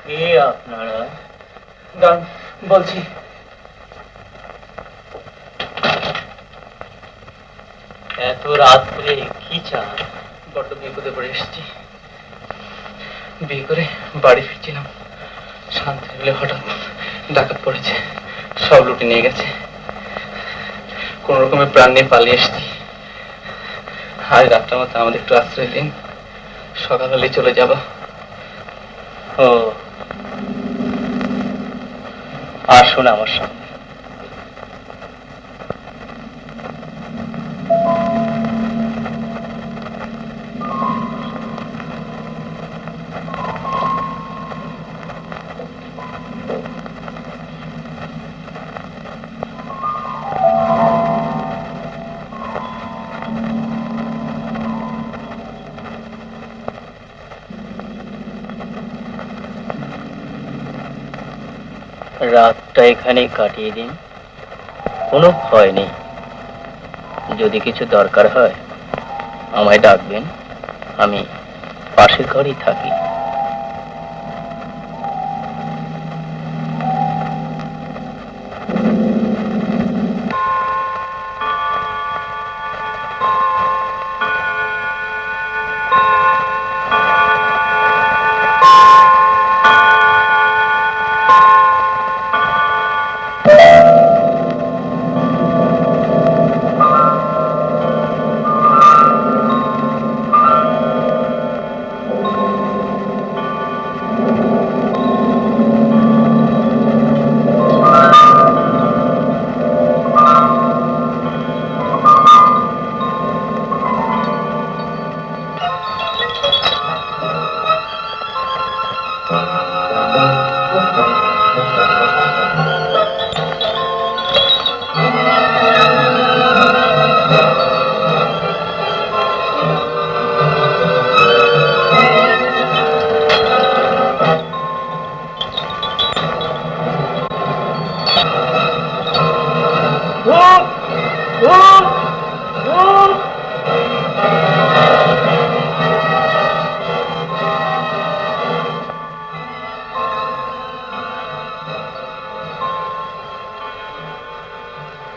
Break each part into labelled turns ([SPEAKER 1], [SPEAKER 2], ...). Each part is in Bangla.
[SPEAKER 1] কে আপনারা? দাঁড়ান বলছি। এত রাত্রে কি চান? বড্ড বিপদে পড়ে এসেছি। বিয়ে করে বাড়ি ফিরছিলাম, শান্তি হলে হঠাৎ ডাকাত পড়েছে, সব লুটে নিয়ে গেছে। কোন রকমে প্রাণ নিয়ে পালিয়ে এসেছি। আজ রাতটা মতো আমাদের একটু আশ্রয় দিন, সকাল হলে চলে যাব। ও আসুন আমার সামনে। রাতটা এখানেই কাটিয়ে দিন, কোনো ভয় নেই। যদি কিছু দরকার হয় আমায় ডাকবেন, আমি পাশের ঘরেই থাকি।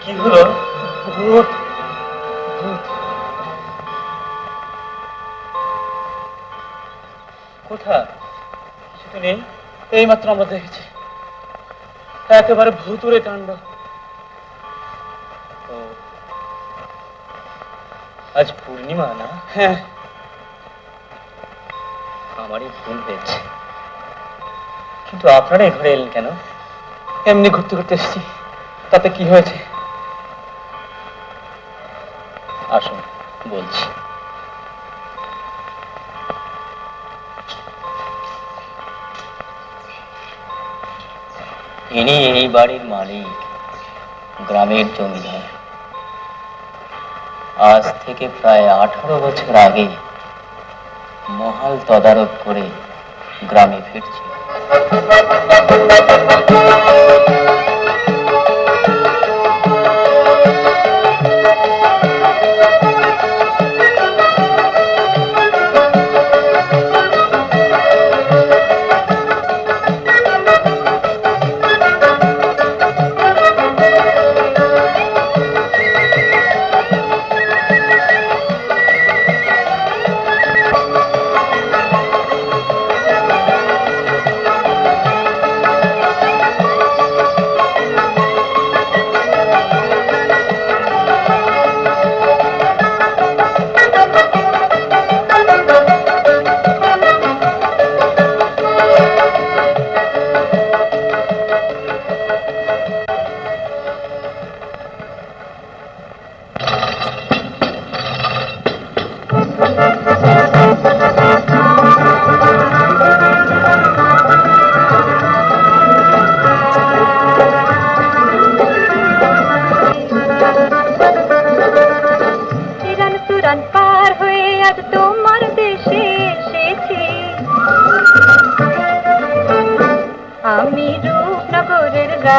[SPEAKER 1] কি হলো? ভূত ভূত কোথায়? কিছু তো নেই, এইমাত্র আমরা দেখেছি একেবারে ভূতুরে কাণ্ড। আজ পূর্ণিমা না? হ্যাঁ। আমারই ভুল হয়েছে, কিন্তু আপনারা এই ঘরে এলেন কেন? এমনি ঘুরতে ঘুরতে এসেছি, তাতে কি হয়েছে? আসুন বলছি। ইনি এই বাড়ির মালিক, গ্রামের জমিদার। আজ থেকে প্রায় 18 বছর আগে মহাল তদারক করে গ্রামে ফিরছি।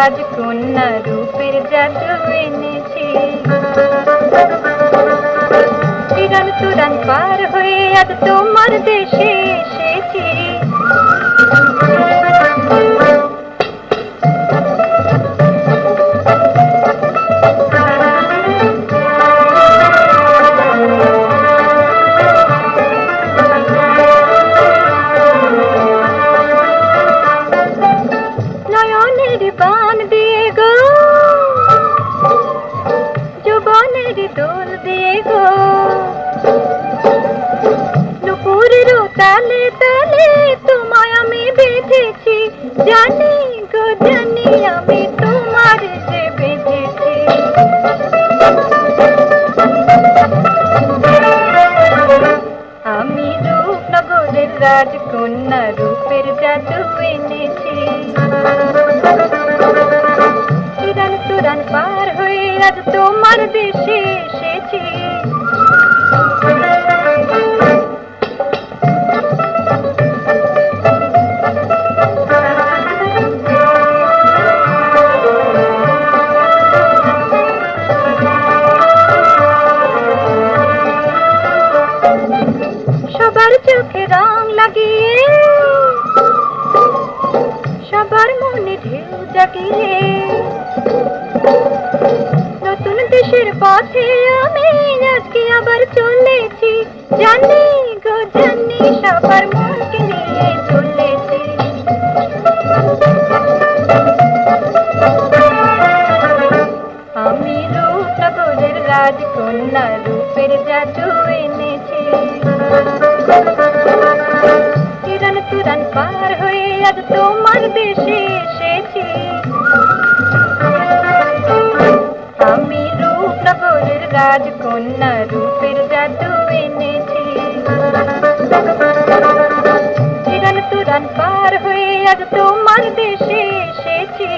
[SPEAKER 2] রাজকন্যা রূপের জাদু এনেছি, ইরান তুরান পার হয়ে আজ তোমার দেশে এসেছি। দোল দিয়ে গো নুপুরেরও তালে তালে তোমায় আমি বেঁধেছি জানি গো জানি আমি তোমার যে বেঁধেছি আমি রূপনগরের রাজকন্যা রূপের জাদু এনেছি তুরান তুরান পার হয়ে আজ তোমার দেশে এসেছি সবার চোখে রং লাগিয়ে সবার মনে ঢেউ জাগিয়ে নতুন দেশের পথে আমি আজকে আবার চলেছি জানি গো জানি সবার মনকে নিয়ে চলেছি আমি রূপনগরের রাজকন্যা রূপের জাদু এনেছি তুরান তুরান পার হয়ে আজ তোমার দেশে এসেছি আমি রূপনগরের রাজকন্যা রূপের জাদু এনেছি তুরান তুরান পার হয়ে আজ তোমার দেশে এসেছি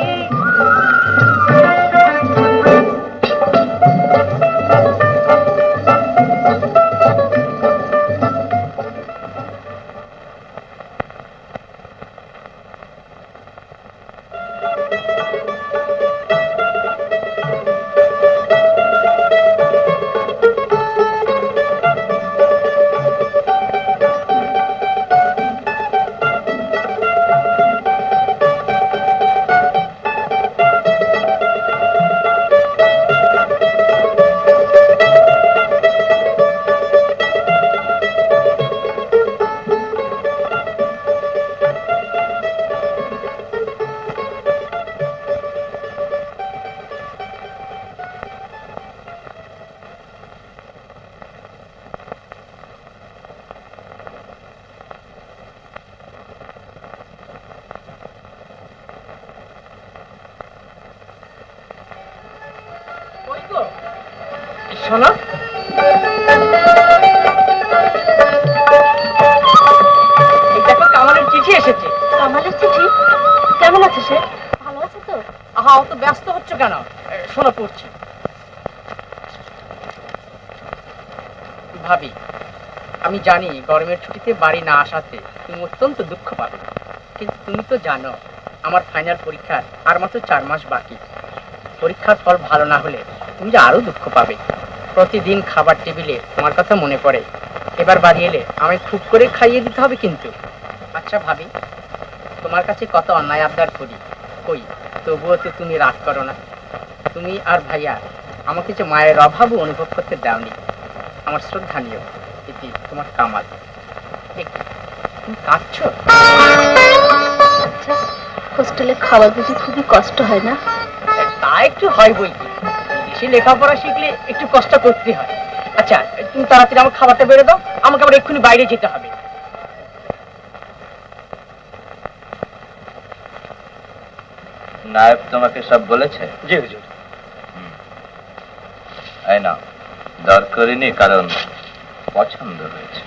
[SPEAKER 1] শোনো এই দেখো কামালের চিঠি এসেছে
[SPEAKER 2] কামালের চিঠি কেমন আছে সে ভালো আছে তো
[SPEAKER 1] আহা অত ব্যস্ত হচ্ছ কেন শোনো পড়ছি ভাবি আমি জানি গরমের ছুটিতে বাড়ি না আসাতে তুমি অত্যন্ত দুঃখ পাবে কিন্তু তুমি তো জানো আমার ফাইনাল পরীক্ষার আর মাত্র 4 মাস বাকি পরীক্ষার ফল ভালো না হলে তুমি যে আরো দুঃখ পাবে প্রতিদিন খাবার টেবিলে তোমার কথা মনে পড়ে এবার বাড়ি এলে আমি খুব করে খাইয়ে দিতে হবে কিন্তু আচ্ছা ভাবি তোমার কাছে কত অন্যায় আবদার করি কই তবুও তো তুমি রাগ করো না তুমি আর ভাইয়া আমাকে যে মায়ের অভাবও অনুভব করতে দাওনি আমার শ্রদ্ধা নিও এটি তোমার কামাল তুমি কাঁদছো
[SPEAKER 2] আচ্ছা হোস্টেলে খাবার বুঝি খুবই কষ্ট হয় না
[SPEAKER 1] তা একটু হয় বই কি বেশি লেখাপড়া শিখলে একটু কষ্ট করতে হয় আচ্ছা তুমি তাড়াতাড়ি আমার খাবারটা বেড়ে দাও আমাকে আবার এক্ষুনি বাইরে যেতে হবে
[SPEAKER 3] নায়েব তোমাকে সব বলেছে?
[SPEAKER 1] জি হুজুর।
[SPEAKER 3] এই না দর করিনি কারণ পছন্দ হয়েছে।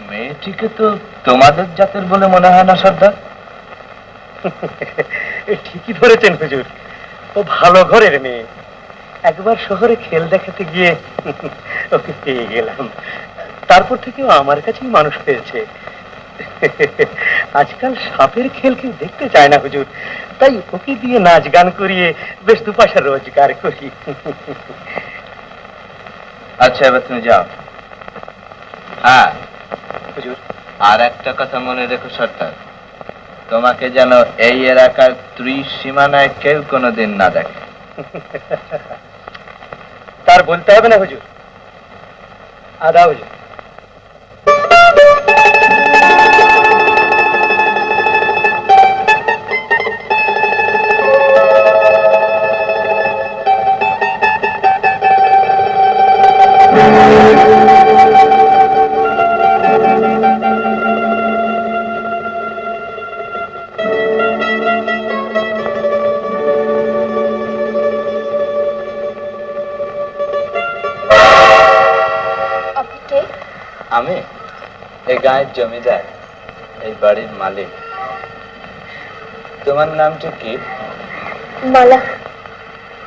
[SPEAKER 3] মেয়েটিকে তো তোমাদের জাতের বলে মনে হয় না সর্দার।
[SPEAKER 4] ঠিকই ধরেছেন হুজুর, ও ভালো ঘরের মেয়ে। একবার শহরে খেল দেখাতে গিয়ে ওকে পেয়ে গেলাম, তারপর থেকেও আমার কাছেই মানুষ হয়েছে। আজকাল সাপের খেল কেউ দেখতে চায় না হুজুর, তাই ওকে দিয়ে নাচ গান করিয়ে বেশ 2 পয়সা রোজগার করি।
[SPEAKER 3] আচ্ছা এবার তুমি যাও। হ্যাঁ
[SPEAKER 4] হুজুর,
[SPEAKER 3] আর একটা কথা মনে রেখো সর্দার, তোমাকে যেন এই এলাকার 30 সীমানায় কেউ কোনোদিন না দেখে।
[SPEAKER 4] তার বলতে হবে না হুজুর। আদা হুজুর।
[SPEAKER 3] আমি এই গায়ের জমিদার, এই বাড়ির মালিক। তোমার নামটা কি?
[SPEAKER 2] মালা।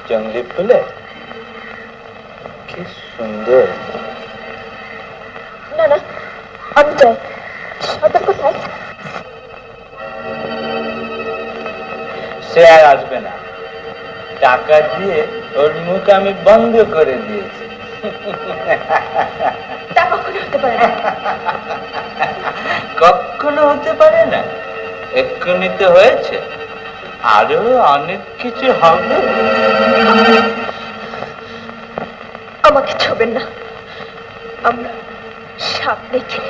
[SPEAKER 3] জঙ্গলি ফুলে? কি সুন্দর।
[SPEAKER 2] না না, আমি যাই। সর্দার কোথায়?
[SPEAKER 3] সে আর আসবে না, টাকা দিয়ে ওর মুখ আমি বন্ধ করে দিয়েছি।
[SPEAKER 2] তা কখনো হতে পারে না।
[SPEAKER 3] কখনো হতে পারে না? এক্ষুনি তো হয়েছে, আরো অনেক কিছু হবে।
[SPEAKER 2] আমাকে ছোবেন না, আমরা সাপ দেখি।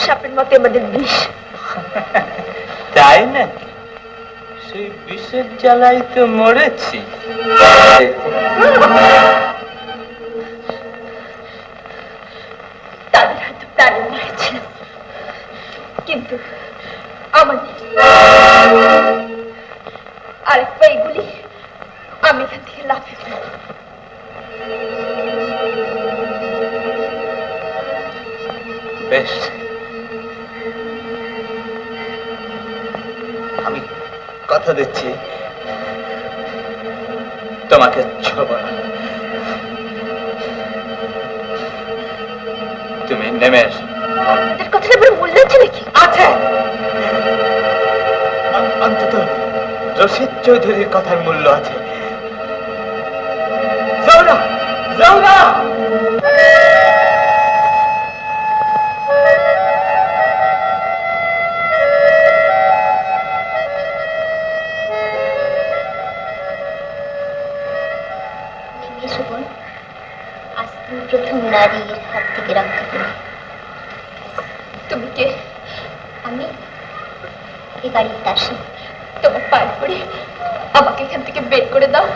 [SPEAKER 2] সাপের মতে আমাদের বিষ।
[SPEAKER 3] তাই নাকি? সেই বিষের জ্বালাই তো মরেছি।
[SPEAKER 2] তাদের হয়তো প্রাণে মরেছিল, কিন্তু আমাদের আরেকবার এগুলি আমি এখান থেকে লাফে ফেলব।
[SPEAKER 3] বেশ, আমি কথা দিচ্ছি তোমাকে ছোব না। তুমি নেমে এসো।
[SPEAKER 2] আপনাদের কথাটা বড় মূল্য আছে নাকি?
[SPEAKER 3] আছে, অন্তত রশিদ চৌধুরীর কথার মূল্য আছে। যাও না, যাও না।
[SPEAKER 2] আজ তুমি প্রথম নারীর হাত থেকে রক্ষা পেলে। তুমি কে? আমি এই বাড়ির দাসী। তোমার পায়ে পড়ে আমাকে এখান থেকে বের করে দাও।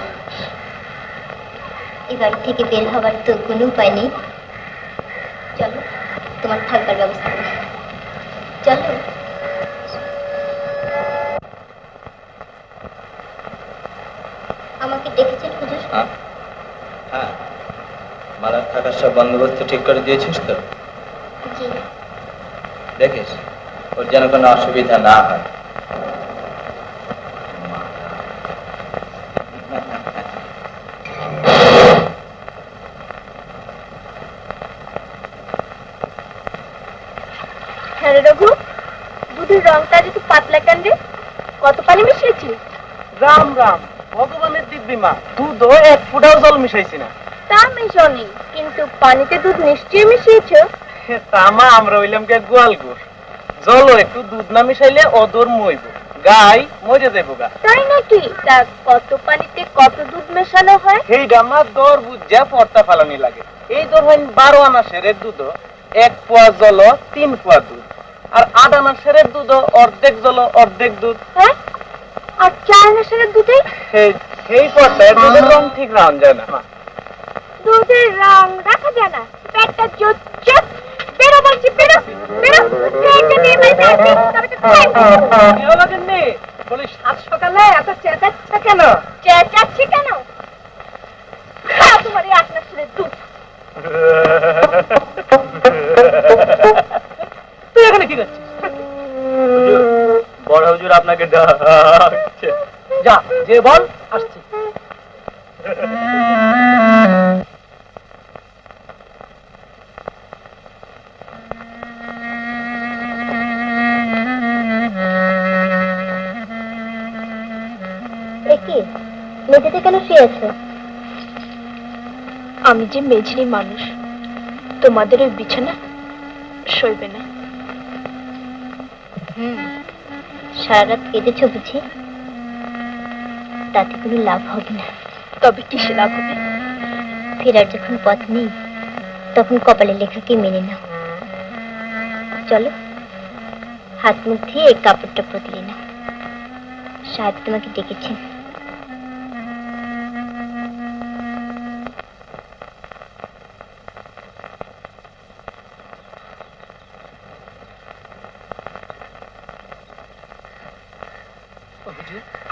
[SPEAKER 2] এই বাড়ি থেকে বের হওয়ার তো কোনো উপায় নেই। চলো, তোমার থাকবার ব্যবস্থা করি। চলো। আমাকে ডেকেছেন হুজুর?
[SPEAKER 3] হ্যাঁ, মালার থাকার সব বন্দোবস্ত ঠিক করে দিয়েছিস তো?
[SPEAKER 2] জি।
[SPEAKER 3] দেখিস ওর যেন কোনো অসুবিধা না হয়।
[SPEAKER 2] হ্যাঁ রে রঘু, দুধের রংটা যদি পাতলা কেন রে? কত পানি মিশিয়েছিস?
[SPEAKER 4] রাম রাম, ভগবানের দিব্যি মা, দুধও এক ফুটাও জল মিশাইছি না।
[SPEAKER 2] তা মিশনি, কিন্তু পানিতে দুধ নিশ্চয়ই মিশিয়েছ।
[SPEAKER 4] তা মা, আমরা হইলাম কে গোয়াল গুড়। জল একটু দুধ না মিশাইলে অদর মইব, গাই মরে যাবো গা।
[SPEAKER 2] তাই নাকি? তা কত পানিতে কত দুধ মেশানো হয়?
[SPEAKER 4] সেইটা আমার দর বুঝা পর্তা ফালানি লাগে। এই দর হয় 12 আনা সেরের দুধ, 1 পোয়া জল 3 পোয়া দুধ, আর 8 আনা সেরের দুধ অর্ধেক জল অর্ধেক দুধ।
[SPEAKER 2] হ্যাঁ, আর 4 আনার দুধে
[SPEAKER 4] সেই পর্দায় দুধের রং ঠিক রাখা যায় না মা।
[SPEAKER 2] দুধের রং রাখা যায় না? পেটটা জোচ্চে বেরো বলছি, বেরো বেরো। এইটা নিয়ে বাইরে আসি, তবে তো খাই।
[SPEAKER 4] কি হলো গিন্নি? বলি সাত সকালে এত চেঁচাচ্ছ কেন?
[SPEAKER 2] চেঁচাচ্ছি কেন? খাও তোমার এই 8 আনার দুধ।
[SPEAKER 4] তুই এখানে কি করছিস? বড় হুজুর আপনাকে ডাকছে। যা, যে বল আসছি।
[SPEAKER 2] মেঝেতে কেন শুয়ে আছো? আমি যে মেঝেরই মানুষ, তোমাদের ওই বিছানা সইবে না। সারা রাত কেঁদেছো বুঝি? তাতে কোনো লাভ হবে না। তবে কিসে লাভ হবে? ফেরার যখন পথ নেই, তখন কপালে লেখাকে মেনে নাও। চলো, হাত মুখ ধুয়ে কাপড়টা বদলে নাও। সাহেব তোমাকে ডেকেছেন।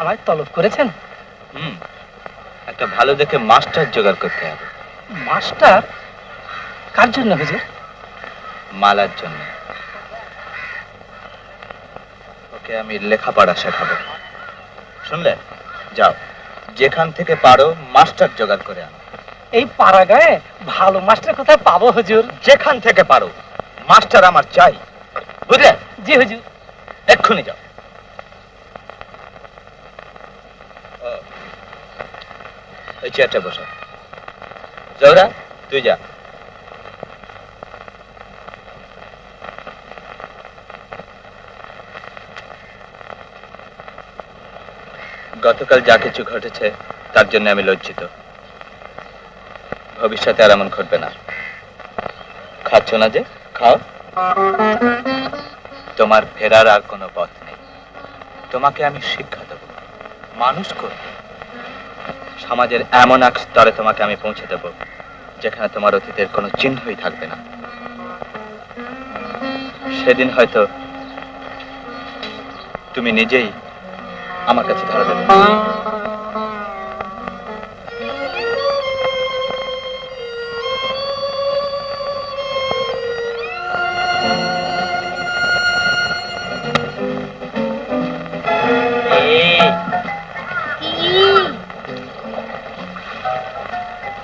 [SPEAKER 4] আমায় তলব করেছেন?
[SPEAKER 3] একটা ভালো দেখে মাস্টার জোগাড় করতে হবে।
[SPEAKER 4] মাস্টার? কার জন্য হুজুর?
[SPEAKER 3] মালার জন্য। ওকে আমি লেখাপড়া শেখাবো, শুনলে? যাও, যেখান থেকে পারো মাস্টার জোগাড় করে আনো।
[SPEAKER 4] এই পাড়া গায়ে ভালো মাস্টার কোথায় পাবো হুজুর?
[SPEAKER 3] যেখান থেকে পারো, মাস্টার আমার চাই, বুঝলে?
[SPEAKER 4] জি হুজুর।
[SPEAKER 3] এক্ষুনি যাও। এই চেয়ারটা বসো। জোহরা, তুই যা। গতকাল যা কিছু ঘটেছে তার জন্য আমি লজ্জিত। ভবিষ্যতে আর এমন ঘটবে না। খাচ্ছ না যে? খাও। তোমার ফেরার আর কোনো পথ নেই। তোমাকে আমি শিক্ষা দেব, মানুষ করব। সমাজের এমন এক স্তরে তোমাকে আমি পৌঁছে দেব যেখানে তোমার অতীতের কোনো চিহ্নই থাকবে না। সেদিন হয়তো তুমি নিজেই আমার কাছে ধরা দেবে।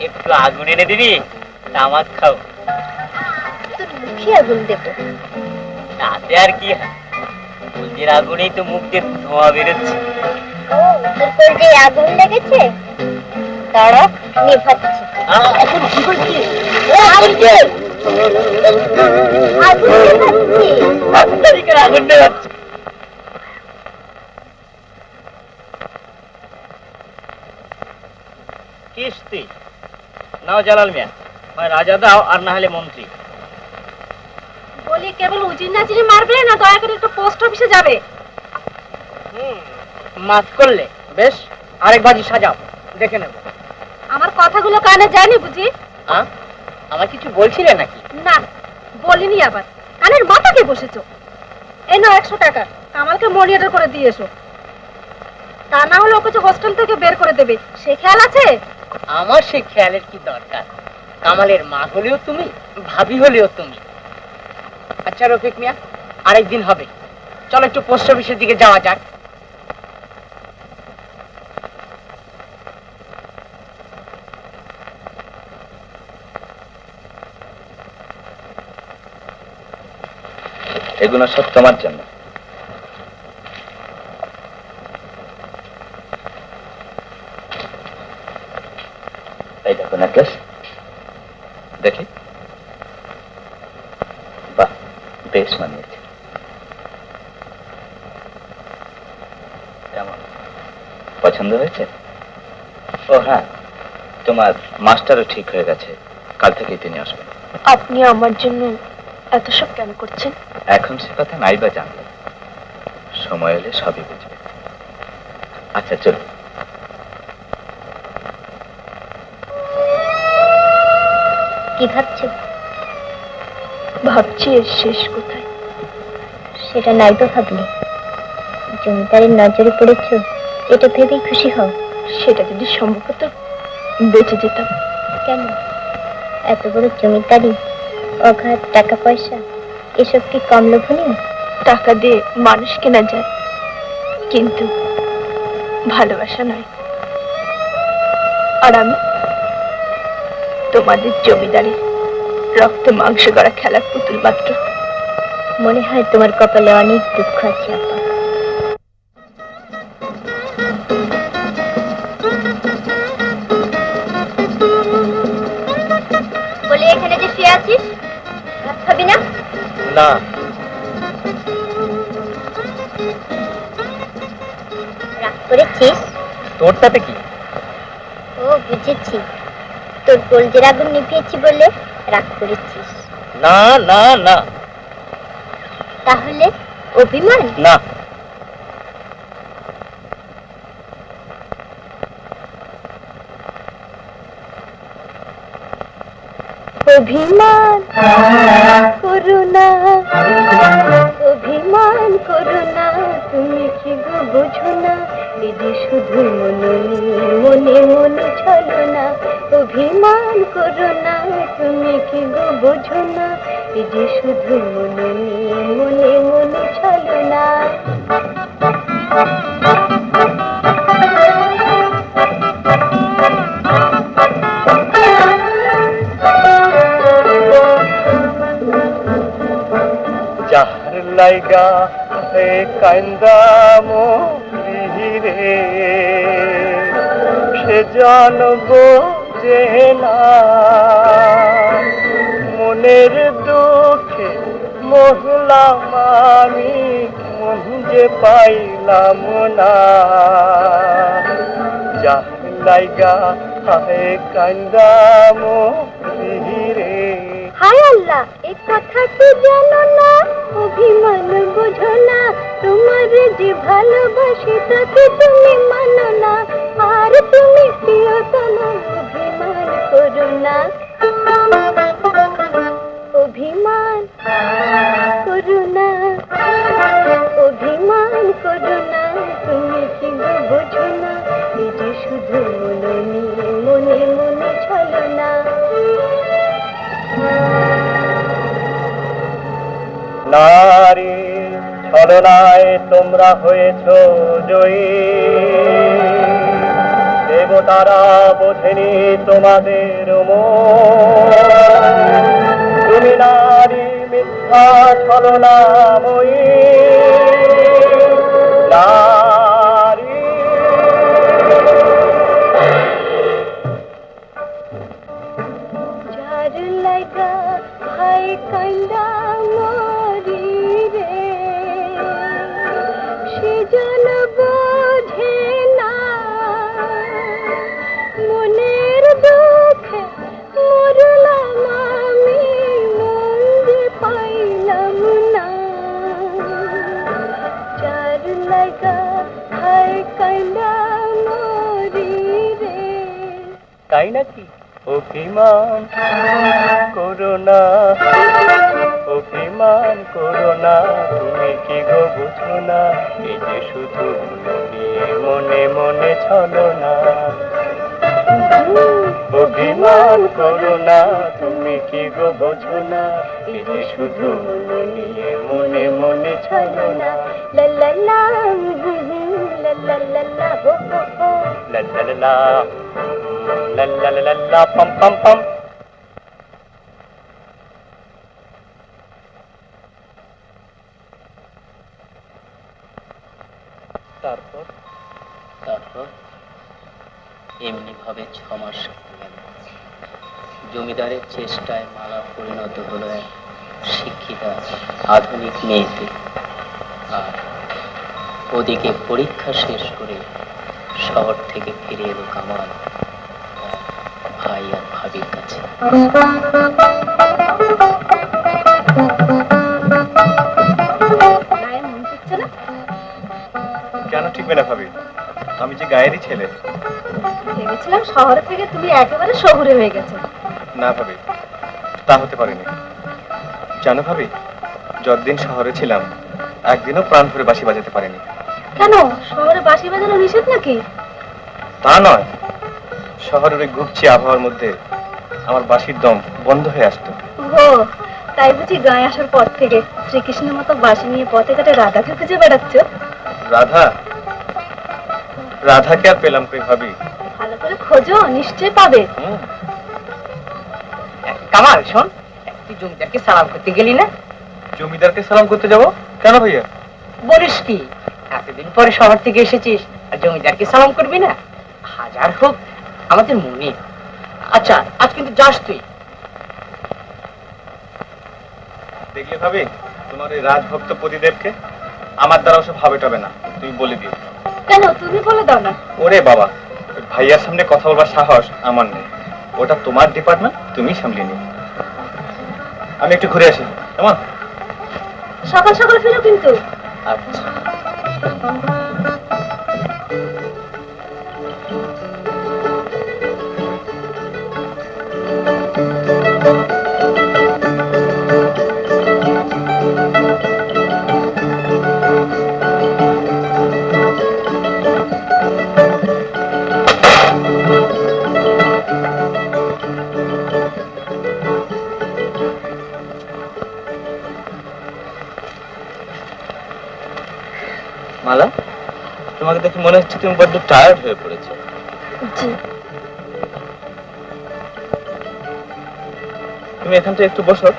[SPEAKER 1] একটু আগুন এনে দিবি, তামাক খাও।
[SPEAKER 2] তোর মুখে আগুন দেবো।
[SPEAKER 1] তাতে আর কি হয়, কলজির আগুনেই তো মুখ দিয়ে ধোঁয়া বেরোচ্ছে।
[SPEAKER 2] ও, তোর কলজে আগুন লেগেছে? দাঁড়া, নেভাচ্ছি।
[SPEAKER 1] এখন কি করছিস?
[SPEAKER 2] আগুন নেভাচ্ছি।
[SPEAKER 1] আগুন নেভাচ্ছি। কিস্তি নাও জালাল মিয়া, হয় রাজা দাও আর না হলে মন্ত্রী।
[SPEAKER 2] বলি কেবল উজির নাজিরে মারবে না দয়া করে একটু পোস্ট অফিসে যাবে?
[SPEAKER 1] মাফ করলে বেশ, আরেক বাজি সাজাও, দেখে নেব।
[SPEAKER 2] আমার কথাগুলো কানে যায়নি বুঝি?
[SPEAKER 1] আমার কিছু বলছিলে নাকি?
[SPEAKER 2] না, বলিনি। আবার কানের মাথাকে বসেছো। এই নাও 100 টাকা, কামালকে মনিটর করে দিয়ে এসো। তা না হলে ওকে যে হোস্টেল থেকে বের করে দেবে, সে খেয়াল আছে?
[SPEAKER 1] আমার সেই খেয়ালের কি দরকার? কামালের মা হলেও তুমি, ভাবি হলেও তুমি। আচ্ছা রফিক মিয়া, আরেকদিন হবে, চলো একটু পোস্ট অফিসের দিকে যাওয়া যাক।
[SPEAKER 3] এগুলো সব তোমার জন্য। এই দেখো নেকলেস, দেখি। বাহ, বেশ মানিয়েছে। কেমন, পছন্দ হয়েছে? ও হ্যাঁ, তোমার মাস্টারও ঠিক হয়ে গেছে, কাল থেকেই তিনি আসবেন।
[SPEAKER 2] আপনি আমার জন্য এত সব কেন করছেন?
[SPEAKER 3] এখন সে কথা নাই বা জানলে, সময় এলে সবই বুঝবে। আচ্ছা চল।
[SPEAKER 2] কি ভাবছো? ভাবছি এর শেষ কোথায়। সেটা নাই তো ভাবলে, জমিদারের নজরে পড়েছ, এটা ভেবেই খুশি হও। সেটা যদি সম্ভব হতো বেঁচে যেতাম। কেন? এত বড় জমিদারি, অগাধ টাকা পয়সা, এসব কি কম লোভনীয়? টাকা দিয়ে মানুষ কেনা যায়, কিন্তু ভালোবাসা নয়। আর আমি তোমাদের জমিদারের রক্ত মাংস গড়া খেলার পুতুল মাত্র। মনে হয় তোমার কপালে অনেক দুঃখ আছে আপা। বলি এখানে যে শুয়ে আছিস, ভাত খাবি না?
[SPEAKER 3] না।
[SPEAKER 2] রাগ করেছিস?
[SPEAKER 3] তোর তাতে কি?
[SPEAKER 2] ও বুঝেছি, তোর কলজের আগুন নিভিয়েছি বলে রাগ করেছিস।
[SPEAKER 3] না না না।
[SPEAKER 2] তাহলে অভিমান?
[SPEAKER 3] না।
[SPEAKER 2] অভিমান করো না, অভিমান করো না, তুমি কি গো বোঝো না, এই যে শুধু মনে মনে ছলো না, অভিমান করো না, তুমি কি গো বোঝো না, এই যে শুধু মনে নিয়ে মনে মনে ছলো না।
[SPEAKER 4] যার লাইগা হে কান্দা মরি রে, সে জন বোঝে না মনের দুঃখে মহলাম আমি, মন যে পাইলাম না। যার লাইগা হে কান্দা মরি রে।
[SPEAKER 2] হায় আল্লাহ, এই কথা কি জানো না, অভিমান বোঝো না, তোমার যে ভালোবাসি তাকে তুমি মানো না, আর তুমি প্রিয়তম অভিমান করো না, অভিমান করো না, অভিমান করো না, তুমি কি গো বোঝো না, এই যে শুধু মনে নিয়ে মনে মনে ছলো না।
[SPEAKER 4] নারী ছলনায় তোমরা হয়েছ জয়ী, দেবতারা বোঝেনি তোমাদের মন। তুমি নারী মিথ্যা ছলনাময়ী, নারী।
[SPEAKER 2] যার লাগা হায় কান্দা মরি রে, সে জন বোঝে না মনের দুঃখে মরলাম আমি, মন যে পাইলাম না। যার লাগা হায় কান্দা মরি রে।
[SPEAKER 4] তাই নাকি? অভিমান করো না, অভিমান করো না, তুমি কি গো বুঝো না, এই যে শুধু নিয়ে মনে মনে ছলো না। অভিমান করো না, তুমি কি গো বোঝো না, এই যে শুধু নিয়ে মনে মনে ছলো না।
[SPEAKER 2] লা লা লা লা লা লা লা হো হো হো,
[SPEAKER 4] লা লা লা লা লা লা লা লা পাম পাম পাম।
[SPEAKER 1] তারপর তারপর এমনি ভাবে 6 মাস কেটে গেল। জমিদারের চেষ্টায় মালা পরিণত হলো এক শিক্ষিতা আধুনিক মেয়েতে, আর ওদিকে পরীক্ষা শেষ করে শহর থেকে ফিরে এলো কামাল ভাই আর ভাবির কাছে।
[SPEAKER 4] কেন ঠিকবে না ভাবি? আমি যে গায়েরই ছেলে।
[SPEAKER 2] ভেবেছিলাম শহরে থেকে তুমি একেবারে শহুরে হয়ে গেছো।
[SPEAKER 4] না ভাবি, তা হতে পারেনি। জানো ভাবি, যতদিন শহরে ছিলাম একদিনও প্রাণ ভরে বাঁশি বাজাতে পারিনি।
[SPEAKER 2] কেন, শহরে বাঁশি বাজানো নিষেধ নাকি?
[SPEAKER 4] তা নয়, শহরের ওই ঘুপচি আবহাওয়ার মধ্যে আমার বাঁশির দম বন্ধ হয়ে আসতো।
[SPEAKER 2] ও তাই বুঝি গায়ে আসার পর থেকে শ্রীকৃষ্ণের মতো বাঁশি নিয়ে পথে ঘাটে রাধাকে খুঁজে বেড়াচ্ছ?
[SPEAKER 4] রাধা? রাধাকে আর পেলাম কই ভাবি?
[SPEAKER 2] ভালো করে খোঁজো, নিশ্চয় পাবে।
[SPEAKER 1] কামাল শোন, তুই জমিদারকে সালাম করতে গেলি না?
[SPEAKER 4] জমিদারকে সালাম করতে যাব কেন ভাইয়া?
[SPEAKER 1] বলিস কি, এতদিন পরে শহর থেকে এসেছিস আর জমিদারকে সালাম করবি না? হাজার হোক আমাদের মনে। আচ্ছা আজ কিন্তু যাস তুই।
[SPEAKER 4] দেখলে ভাবি, তোমার এই রাজভক্ত পতিদেবকে আমার দ্বারা ওসব হবে টবে না, তুমি বলে দিও।
[SPEAKER 2] কেন, তুমি বলে দাও না।
[SPEAKER 4] ওরে বাবা, ভাইয়ার সামনে কথা বলবার সাহস আমার নেই। ওটা তোমার ডিপার্টমেন্ট, তুমি সামলিয়ে নিও। আমি একটু ঘুরে আসি, কেমন?
[SPEAKER 2] সকাল সকাল ফিরো কিন্তু।
[SPEAKER 1] আচ্ছা।
[SPEAKER 3] মনে হচ্ছে তুমি বড্ড টায়ার্ড হয়ে পড়েছো।
[SPEAKER 2] জি।
[SPEAKER 3] তুমি এখানটা একটু বসো,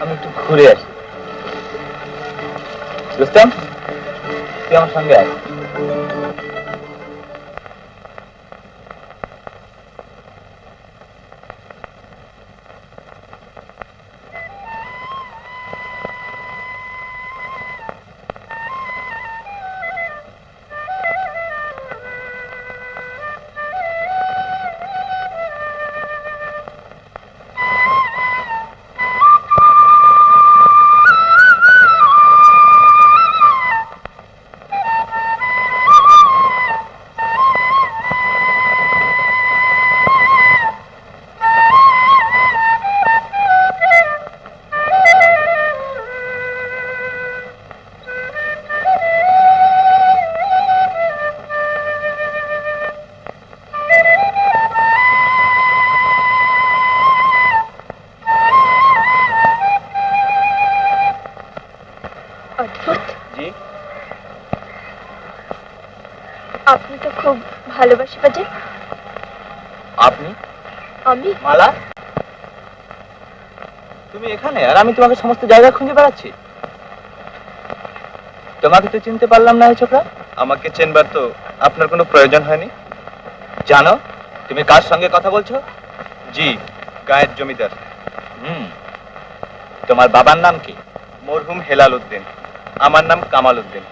[SPEAKER 3] আমি একটু ঘুরে আসি। রুস্তম, তুই আমার সঙ্গে আয়।
[SPEAKER 2] আপনি তো খুব ভালোবাসি বাজে।
[SPEAKER 3] আপনি?
[SPEAKER 2] আমি?
[SPEAKER 3] মালা, তুমি এখানে আর আমি তোমাকে সমস্ত জায়গা খুঁজে বেড়াচ্ছি। তোমাকে তো চিনতে পারলাম না এই ছোকরা। আমাকে চেনবার তো আপনার কোনো প্রয়োজন হয়নি। জানো তুমি কার সঙ্গে কথা বলছো? জি, গায়ের জমিদার। তোমার বাবার নাম কি? মরহুম হেলাল উদ্দিন। আমার নাম কামাল উদ্দিন।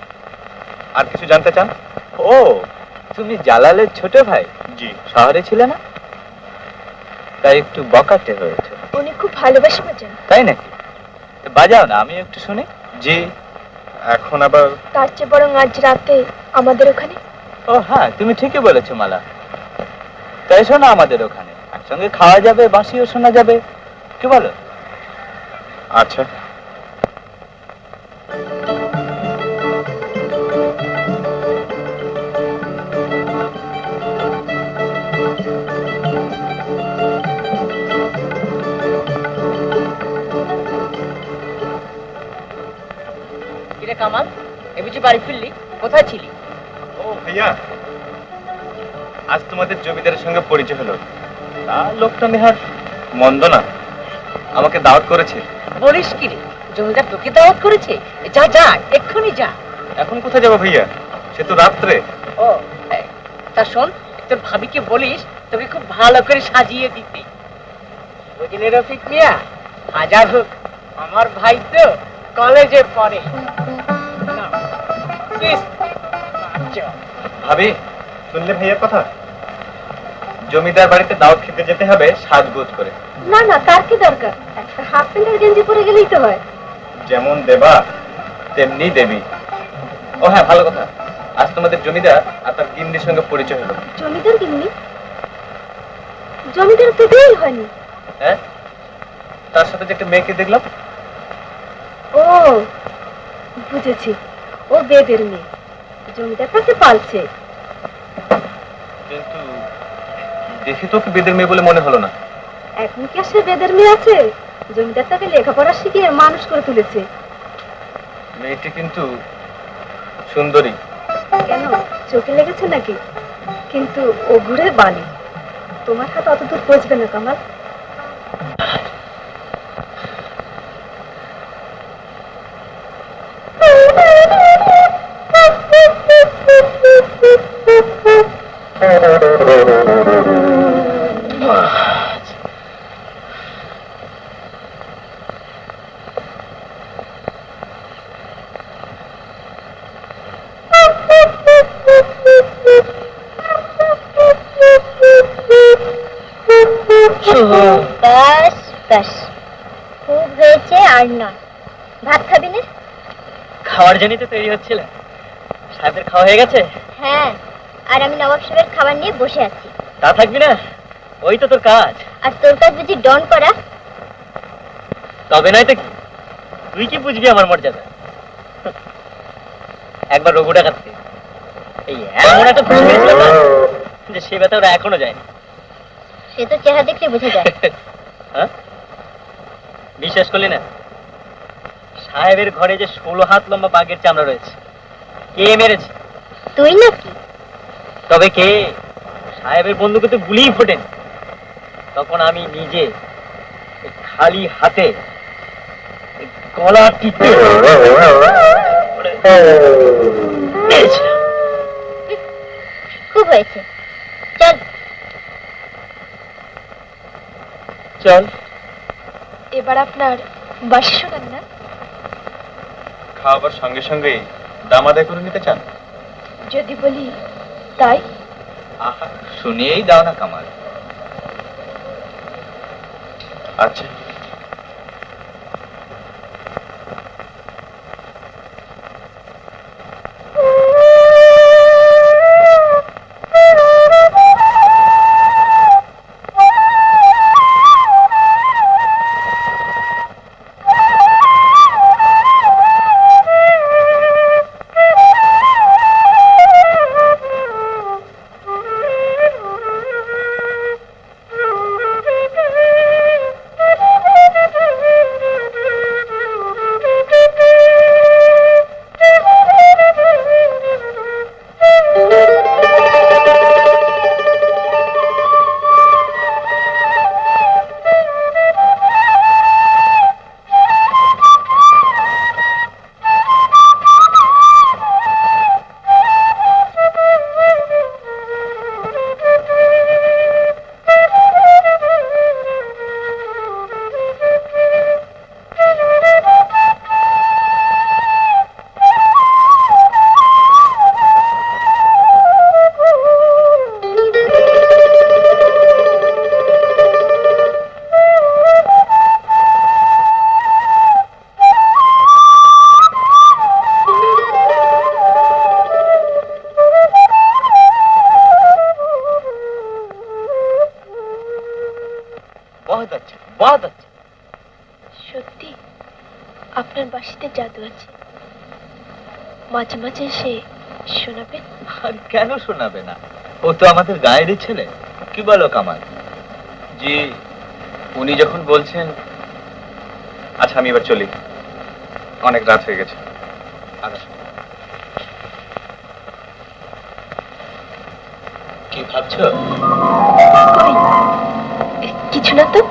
[SPEAKER 3] আর কিছু জানতে চান? ও, তুমি জালালের ছোট ভাই? জি। শহরে ছিলে না, তাই একটু বকাটে হয়েছে।
[SPEAKER 2] উনি খুব ভালোবাসি বাজান।
[SPEAKER 3] তাই নাকি? বাজাও না, আমি একটু শুনি। জি। এখন আবার?
[SPEAKER 2] তার চেয়ে বরং আজ রাতে আমাদের ওখানে।
[SPEAKER 3] ও হ্যাঁ, তুমি ঠিকই বলেছো মালা। তাই শোনো, আমাদের ওখানে একসঙ্গে খাওয়া যাবে, বাঁশিও শোনা যাবে। কি বলো? আচ্ছা।
[SPEAKER 1] কামাল, এ বুঝি বাড়ি ফিরলি? কোথায় ছিলি?
[SPEAKER 3] ও ভাইয়া, আজ তোমাদের জমিদারের সঙ্গে পরিচয় হলো। তা লোকটা নেহার মন্দ না, আমাকে দাওয়াত করেছে।
[SPEAKER 1] বলিস কি রে, জমিদার তোকে দাওয়াত করেছে? যা যা, এক্ষুনি যা।
[SPEAKER 3] এখন কোথায় যাবো ভাইয়া? সে তো রাত্রে।
[SPEAKER 1] ও তা শোন, তোর ভাবিকে বলিস তোকে খুব ভালো করে সাজিয়ে দিতে। বুঝলি রফিক মিয়া, হাজার হোক আমার ভাই তো কলেজে পড়ে।
[SPEAKER 3] ভাবি, শুনলে ভাইয়ার কথা? জমিদার বাড়িতে দাওয়াত খেতে যেতে হবে সাজগোজ করে।
[SPEAKER 2] না না, কার কি দরকার? একটা হাফ প্যান্টের গেঞ্জি পরে গেলেই তো হয়।
[SPEAKER 3] যেমন দেবা তেমনি দেবী। ও হ্যাঁ, ভালো কথা, আজ তোমাদের জমিদার আর তার গিন্নির সঙ্গে পরিচয় হলো।
[SPEAKER 2] জমিদার গিন্নি? জমিদার তো বিয়ে হয়নি।
[SPEAKER 3] হ্যাঁ, তার সাথে যে একটা মেয়েকে দেখলাম।
[SPEAKER 2] ও বুঝেছি, ও বেদের মেয়ে, জমিদার তাকে পালছে।
[SPEAKER 3] কিন্তু দেখি তো কি বেদের মেয়ে বলে মনে হলো না।
[SPEAKER 2] এখন কি আর সে বেদের মেয়ে আছে? জমিদার তাকে লেখাপড়া শিখিয়ে মানুষ করে তুলেছে।
[SPEAKER 3] মেয়েটি কিন্তু সুন্দরী।
[SPEAKER 2] কেন, চোখে লেগেছে নাকি? কিন্তু ও ঘুরে বালি, তোমার হাত অত দূর পৌঁছবে না কামাল। ব্যাস ব্যাস, খুব হয়েছে, আর নয়। ভাত খাবি না?
[SPEAKER 1] খাওয়ার জন্যই তো তৈরি হচ্ছিল। সাহেবের খাওয়া হয়ে গেছে?
[SPEAKER 2] হ্যাঁ, আর আমি নবাব সাহেবের খাবার নিয়ে বসে আছি।
[SPEAKER 1] তা থাকবি না, ওই তো তোর কাজ।
[SPEAKER 2] আর তোর কাজ বুঝি ডন করা?
[SPEAKER 1] তবে নয় তো কি, তুই কি বুঝবি আমার মর্যাদা? একবার রঘু ডাকাতকে এই এমন একটা খুশি হয়েছিল না যে সে ব্যথা ওরা এখনো যায়নি।
[SPEAKER 2] সে তো চেহারা দেখলে বোঝা যায়।
[SPEAKER 1] হ্যাঁ, বিশ্বাস করলি না? সাহেবের ঘরে যে 16 হাত লম্বা বাঘের চামড়া রয়েছে, কে মেরেছে
[SPEAKER 2] তুই নাকি?
[SPEAKER 1] তবে কে? সাহেবের বন্দুকে তো গুলিই ফোটেনি। তখন আমি নিজে খালি হাতে গলা টিপে মেরেছিলাম।
[SPEAKER 2] খুব হয়েছে, চল
[SPEAKER 1] চল।
[SPEAKER 2] এবার আপনার বাসি শোনান না।
[SPEAKER 3] খাওয়াবার সঙ্গে সঙ্গে দাম আদায় করে নিতে চান?
[SPEAKER 2] যদি বলি তাই?
[SPEAKER 3] আহা, শুনিয়েই দাও না কামাল। আচ্ছা,
[SPEAKER 2] সত্যি আপনার বাঁশিতে জাদু আছে, মাঝে মাঝে সে শোনাবেন?
[SPEAKER 3] আর কেন শোনাবে না? ও তো আমাদের গায়েরই ছেলে। কি বলো কামাল? জি, উনি যখন বলছেন। আচ্ছা, আমি এবার চলি, অনেক রাত হয়ে গেছে। কি ভাবছো?
[SPEAKER 2] কিছু না তো।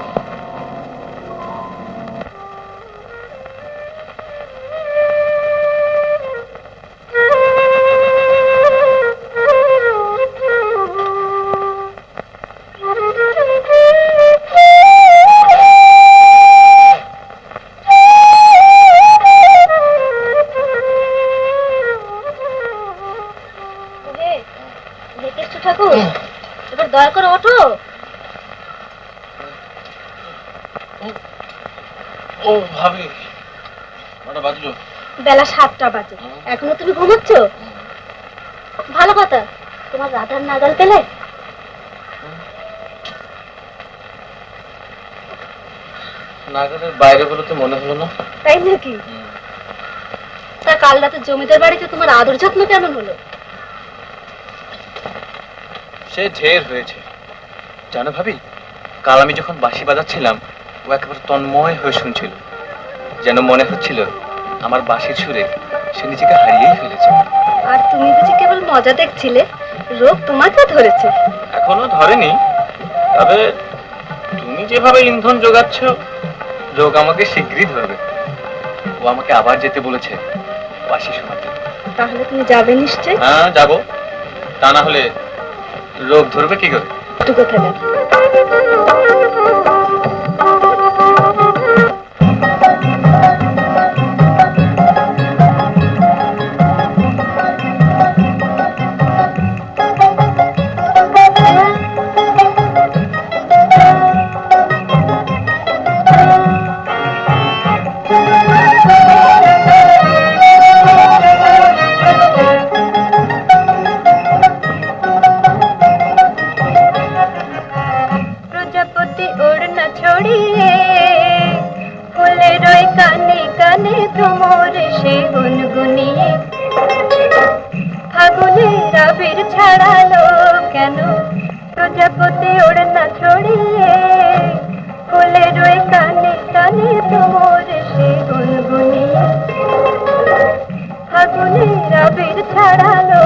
[SPEAKER 2] এবার দয়া করে ওঠো।
[SPEAKER 1] ও ভাবি, কটা বাজলো?
[SPEAKER 2] বেলা 7টা বাজে, এখনো তুমি ঘুমাচ্ছ? ভালো কথা, তোমার রাধার নাগাল পেলে?
[SPEAKER 1] নাগালের বাইরে বলে তো মনে হলো না।
[SPEAKER 2] তাই নাকি? তা কাল রাতে জমিদার বাড়িতে তোমার আদর যত্ন কেমন হলো?
[SPEAKER 3] সে ঢের হয়েছে। জানো ভাবি, কাল আমি যখন বাঁশি বাজাচ্ছিলাম, ও একেবারে তন্ময় হয়ে শুনছিল। যেন মনে হচ্ছিল আমার বাঁশির সুরে সে নিজেকে হারিয়েই ফেলেছে।
[SPEAKER 2] আর তুমি বুঝি কেবল মজা দেখছিলে? রোগ তোমাকে ধরেছে।
[SPEAKER 3] এখনো ধরেনি, তবে তুমি যেভাবে ইন্ধন যোগাচ্ছ, রোগ আমাকে শীঘ্রই ধরবে। ও আমাকে আবার যেতে বলেছে বাঁশি শোনাতে।
[SPEAKER 2] তাহলে তুমি যাবে নিশ্চয়?
[SPEAKER 3] হ্যাঁ, যাবো। তা না হলে রোগ ধরবে কি করে?
[SPEAKER 2] একটু কোথায় গেল? ছাড়ালো কেন প্রজাপতি ওড়না ছড়িয়ে ফুলের ওই কানে কানে ভ্রমর সে গুনগুনিয়ে ফাগুনের আবির ছাড়ালো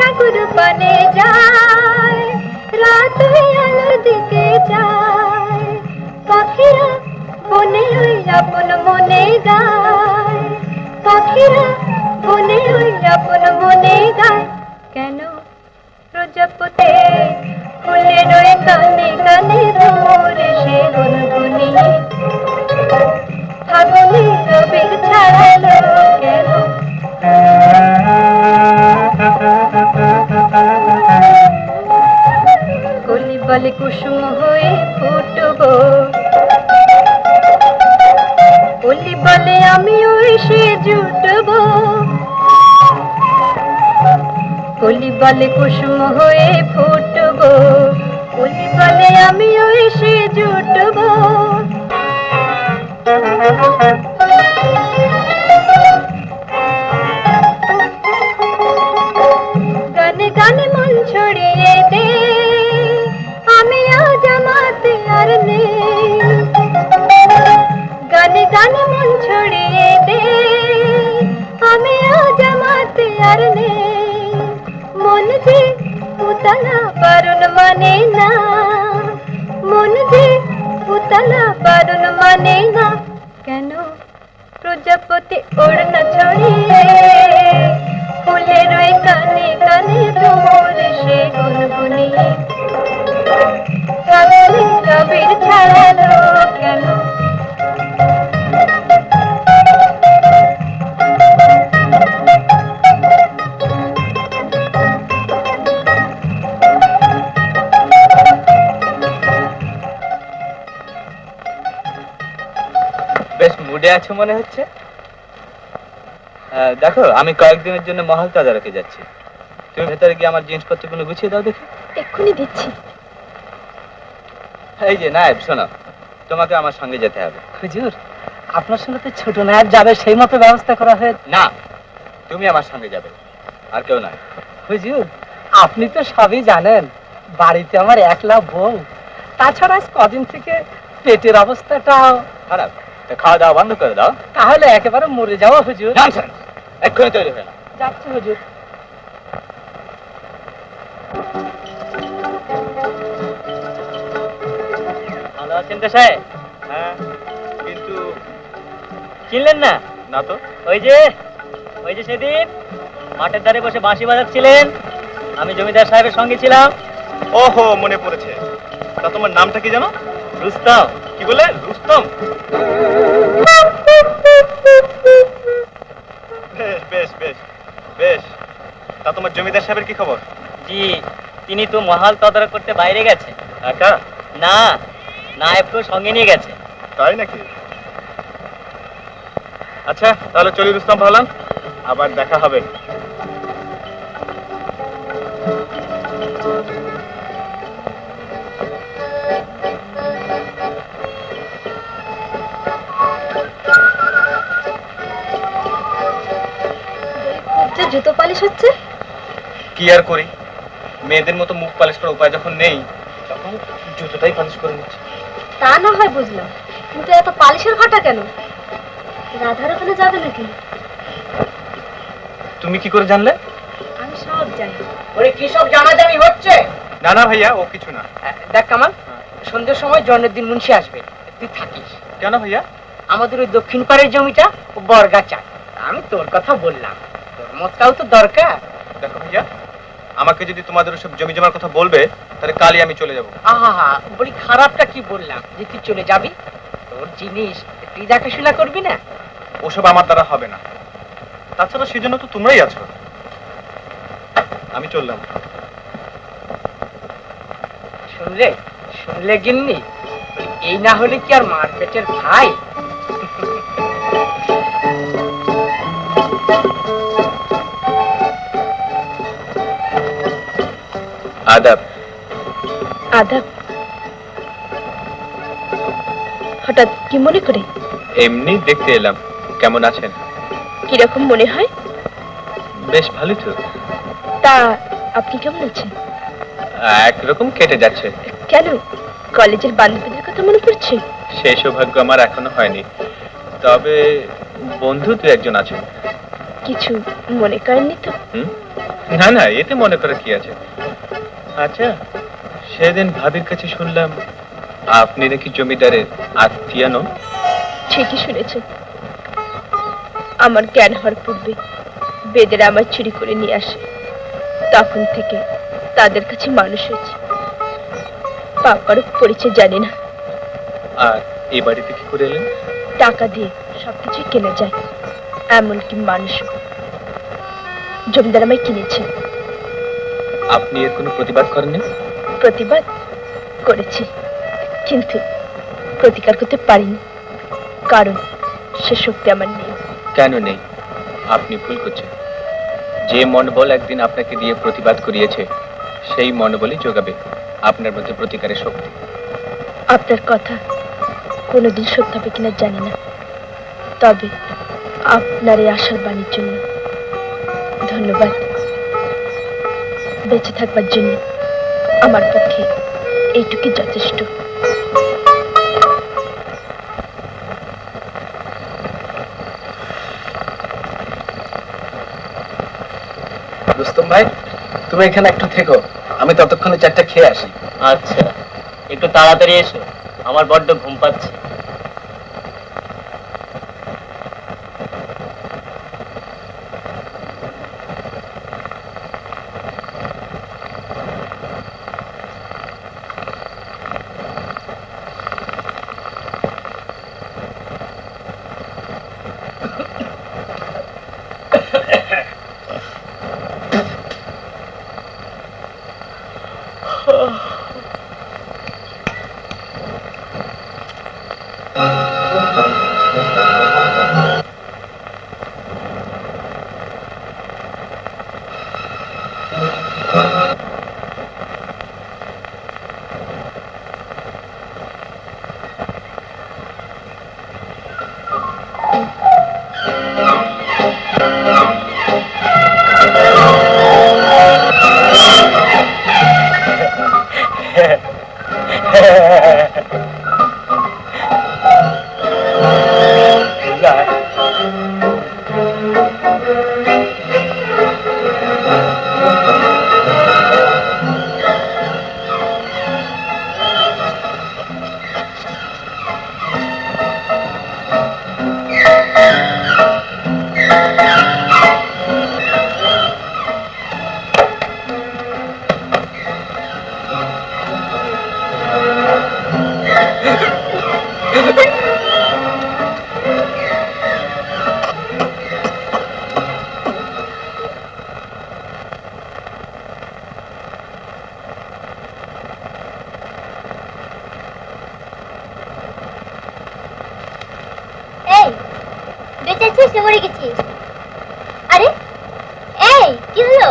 [SPEAKER 2] সাগর পানে যায়, রাত হয়ে আলোর দিকে যায়, পাখিরা বনে ওই আপন মনে গায়, পাখিরা বনে ওই আপন মনে গায়। কেন প্রজাপতি ফুলের ওই কানে কানে ভ্রমর সে গুনগুনিয়ে ফাগুনে রবির ছাড়ালো কেন? কলি বলে কুসুম হয়ে ফুটবো, কলি বলে আমিও এসে জুটবো, কলি বলে কুসুম হয়ে ফুটবো, কলি বলে আমিও এসে জুটবো। গানে গানে মন ছড়িয়ে দে, আমি আজ আমাতে আর নেই, গানে গানে মন ছড়িয়ে দে, আমি আজ আমাতে আর নেই। মন যে উতলা বারণ মানে না, মন যে উতলা বারণ মানে না। কেন প্রজাপতি ওড়না ছড়িয়ে ফুলের ওই কানে কানে ভ্রমর সে গুনগুনিয়ে ফাগুনে রবির ছাড়ালো কেন?
[SPEAKER 3] বেশ মুডে আছো মনে হচ্ছে। দেখো আমি কয়েকদিনের জন্য মহল তদারকে যাচ্ছি, তুমি ভেতরে গিয়ে আমার জিনিসপত্রগুলো গুছিয়ে দাও দেখি।
[SPEAKER 2] এক্ষুনি দিচ্ছি।
[SPEAKER 3] এই যে নায়েব, শোনো, তোমাকে আমার সঙ্গে যেতে হবে।
[SPEAKER 1] হুজুর, আপনার সঙ্গে তো ছোট নায়েব যাবে, সেই মতো ব্যবস্থা করা হয়েছে।
[SPEAKER 3] না, তুমি আমার সঙ্গে যাবে, আর কেউ নয়।
[SPEAKER 1] হুজুর, আপনি তো সবই জানেন, বাড়িতে আমার একলা বউ, তাছাড়া আজ কদিন থেকে পেটের অবস্থাটাও
[SPEAKER 3] খারাপ। খাওয়া দাওয়া বন্ধ করে দাও,
[SPEAKER 1] তাহলে একেবারে মরে যাওয়া। হুজুর,
[SPEAKER 3] এক্ষুনি তৈরি হয়ে না।
[SPEAKER 1] যাচ্ছি হুজুর। ভালো আছেন তো সাহেব?
[SPEAKER 3] হ্যাঁ, কিন্তু
[SPEAKER 1] চিনলেন না?
[SPEAKER 3] না তো।
[SPEAKER 1] ওই যে সেদিন মাঠের ধারে বসে বাঁশি বাজাচ্ছিলেন, আমি জমিদার সাহেবের সঙ্গে ছিলাম।
[SPEAKER 3] ওহো, মনে পড়েছে। তা তোমার নামটা কি জানো?
[SPEAKER 1] রুস্তম।
[SPEAKER 3] কি বলে? রুস্তম? বেশ বেশ বেশ বেশ। তা তোমার জমিদার সাহেবের কি খবর?
[SPEAKER 1] জি, তিনি তো মহাল তদারক করতে বাইরে গেছে।
[SPEAKER 3] একা?
[SPEAKER 1] না, নায়েবকেও সঙ্গে নিয়ে গেছে।
[SPEAKER 3] তাই নাকি? আচ্ছা, তাহলে চলি রুস্তম ভালান, আবার দেখা হবে।
[SPEAKER 2] জুতো পালিশ হচ্ছে।
[SPEAKER 3] কি আর করি, মেয়েদের মতো মুখ পালিশ করার উপায় যখন নেই, তখন জুতোটাই পালিশ করে নিচ্ছি।
[SPEAKER 2] তা না হয় বুঝলাম, কিন্তু এত পালিশের ঘটা কেন? রাধার ওখানে যাবে নাকি?
[SPEAKER 3] তুমি কি করে জানলে?
[SPEAKER 2] আমি সব জানি।
[SPEAKER 1] ওরে কি সব জানাজানি হচ্ছে?
[SPEAKER 3] না না ভাইয়া, ও কিছু না।
[SPEAKER 1] দেখ কামাল, সন্ধ্যের সময় জন্মের দিন মুন্সি আসবে, তুই থাকিস।
[SPEAKER 3] কেন ভাইয়া?
[SPEAKER 1] আমাদের ওই দক্ষিণ পাড়ের জমিটা ও বর্গা চায়, আমি তোর কথা বললাম, তোর মতটাও তো দরকার।
[SPEAKER 3] দেখো ভাইয়া, আমাকে যদি তোমাদের ওসব জমি জমার কথা বলবে, তাহলে কালই আমি চলে যাব।
[SPEAKER 1] আহা, বলি খারাপটা কি বললাম যে তুই চলে যাবি? তোর জিনিস তুই দেখাশোনা করবি না?
[SPEAKER 3] ওসব আমার দ্বারা হবে না। তাছাড়া সেজন্য তো তোমরাই আছো। আমি চললাম।
[SPEAKER 1] শুনলে গিন্নি, এই না হলে কি আর মার পেটের ভাই?
[SPEAKER 3] আদাব।
[SPEAKER 2] আদাব। হঠাৎ কি মনে করে?
[SPEAKER 3] এমনি দেখতে এলাম, কেমন আছেন?
[SPEAKER 2] কিরকম মনে হয়?
[SPEAKER 3] বেশ ভালো তো।
[SPEAKER 2] তা আপনি কেমন আছেন?
[SPEAKER 3] একরকম কেটে যাচ্ছে।
[SPEAKER 2] কেন, কলেজের বান্ধবীদের কথা মনে পড়ছে?
[SPEAKER 3] সেই সৌভাগ্য আমার এখনো হয়নি, তবে বন্ধু দু একজন আছেন।
[SPEAKER 2] কিছু মনে করেননি তো?
[SPEAKER 3] না না, এতে মনে করে কি আছে। আচ্ছা, সেদিন ভাবির কাছে শুনলাম আপনি নাকি জমিদারের আত্মীয় নন।
[SPEAKER 2] ঠিকই শুনেছেন। আমার জ্ঞান হওয়ার পূর্বে বেদেরা আমার চুরি করে নিয়ে আসে। তখন থেকে তাদের কাছে মানুষ হয়েছে। পাপারও পরিচয় জানি না।
[SPEAKER 3] আর এই বাড়িতে কি করে এলেন?
[SPEAKER 2] টাকা দিয়ে সবকিছুই কেনা যায়, এমনকি মানুষও। জমিদার আমায় কিনেছে।
[SPEAKER 3] আপনি এর কোনো প্রতিবাদ করেননি?
[SPEAKER 2] প্রতিবাদ করেছি, কিন্তু প্রতিকার করতে পারিনি, কারণ সে শক্তি আমার নেই।
[SPEAKER 3] কেন নেই? আপনি ভুল করছেন। যে মনোবল একদিন আপনাকে দিয়ে প্রতিবাদ করিয়েছে, সেই মনোবলই যোগাবে আপনার মধ্যে প্রতিকারের শক্তি।
[SPEAKER 2] আপনার কথা কোনোদিন সত্য হবে কিনা জানি না, তবে আপনার এই আশার বাণীর জন্য ধন্যবাদ। বেঁচে থাকবার জন্য আমার পক্ষে এইটুকুই যথেষ্ট।
[SPEAKER 3] রুস্তম ভাই, তুমি এখানে একটু থেকো, আমি ততক্ষণে চারটা খেয়ে আসি।
[SPEAKER 1] আচ্ছা, একটু তাড়াতাড়ি এসো, আমার বড্ড ঘুম পাচ্ছে।
[SPEAKER 2] বেঁচে আছিস না মরে গেছিস? আরে এই কি হলো?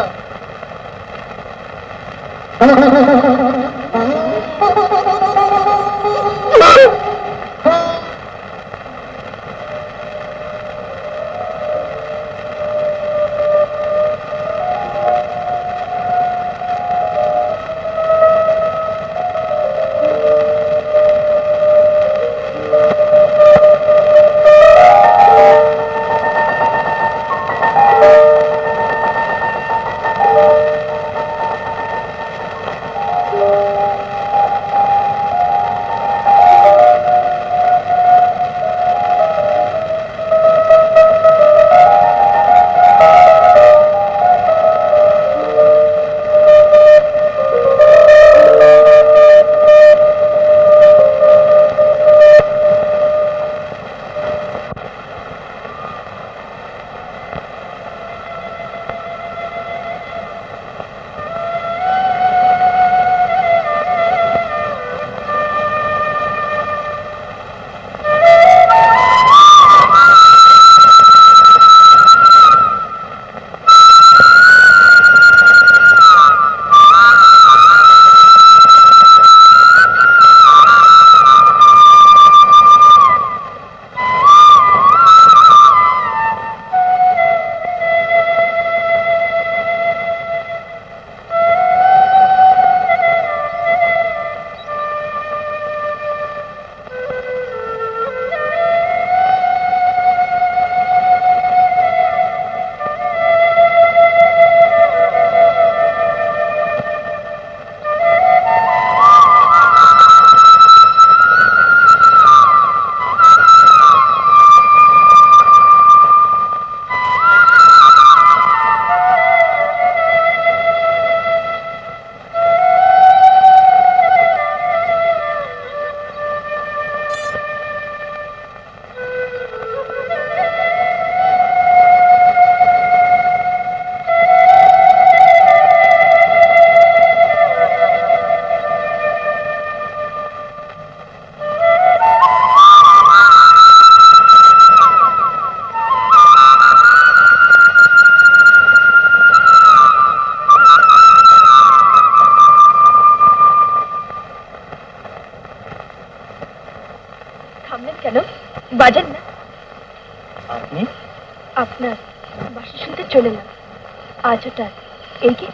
[SPEAKER 5] বাজান না?
[SPEAKER 4] আপনি?
[SPEAKER 5] আপনার বাসা শুনতে চলে এলাম আজ হঠাৎ। এই কি?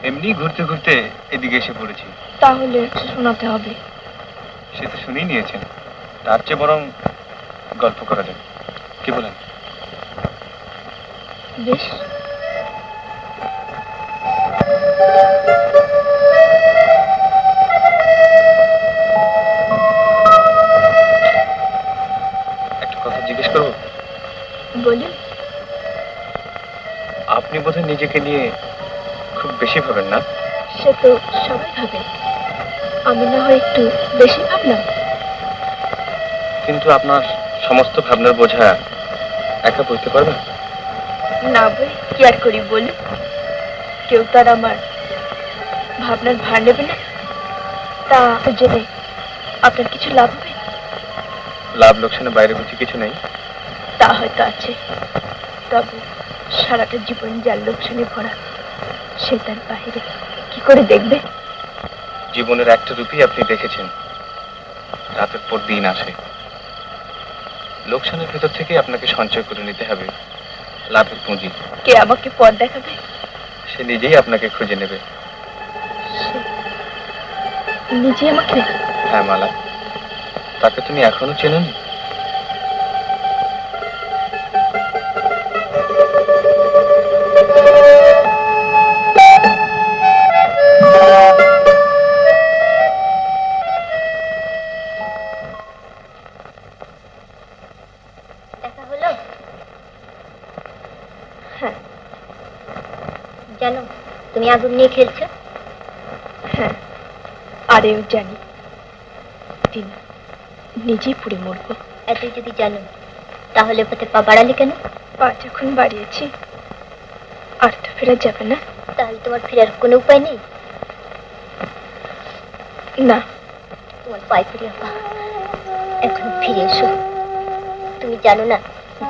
[SPEAKER 3] এমনি ঘুরতে ঘুরতে এদিকে এসে পড়েছি।
[SPEAKER 5] তাহলে শোনাতে হবে।
[SPEAKER 3] সে তো শুনেই নিয়েছেন, তার চেয়ে বরং গল্প করা যাবে, কি বলেন?
[SPEAKER 5] বেশ।
[SPEAKER 3] একটা কথা জিজ্ঞেস করবো?
[SPEAKER 5] বলুন।
[SPEAKER 3] আপনি বোধহয় নিজেকে নিয়ে খুব বেশি ভাবেন না?
[SPEAKER 5] সে তো সবাই ভাবে, আমি না হয় একটু বেশি ভাবলাম।
[SPEAKER 3] কিন্তু আপনার সমস্ত ভাবনার বোঝা একা বইতে পারবেন?
[SPEAKER 5] না বই কি আর করি বলুন? কেউ তার আমার ভাবনার ভার নেবে না। তা জেনে আপনার কিছু লাভ হবে?
[SPEAKER 3] লাভ লোকসানের বাইরে বুঝি কিছু নেই?
[SPEAKER 5] তা হয়তো আছে, তবে সারাটা জীবন যার লোকসানে ভরা, সে তার বাহিরে কি করে দেখবে?
[SPEAKER 3] জীবনের একটা রূপই আপনি দেখেছেন, রাতের পর দিন আসে। লোকসানের ভেতর থেকে আপনাকে সঞ্চয় করে নিতে হবে লাভের পুঁজি।
[SPEAKER 5] কে আমাকে পথ দেখাবে?
[SPEAKER 3] সে নিজেই আপনাকে খুঁজে নেবে।
[SPEAKER 5] সে নিজে আমাকে?
[SPEAKER 3] হ্যাঁ মালা, তাকে তুমি এখনো চেনোনি?
[SPEAKER 2] দেখা হলো?
[SPEAKER 5] হ্যাঁ।
[SPEAKER 2] জানো তুমি আগুন নিয়ে খেলছো?
[SPEAKER 5] হ্যাঁ, আরেও জানি দিন নিজেই পুড়ে মরবো।
[SPEAKER 2] এতই যদি জানো তাহলে পথে পা বাড়ালে কেন?
[SPEAKER 5] পা যখন বাড়িয়েছি আর তো ফেরা যাবে না।
[SPEAKER 2] তাহলে তোমার ফেরার কোনো উপায় নেই?
[SPEAKER 5] না।
[SPEAKER 2] তোমার পায়ে পড়ি আপা, এখন ফিরে এসো। তুমি জানো না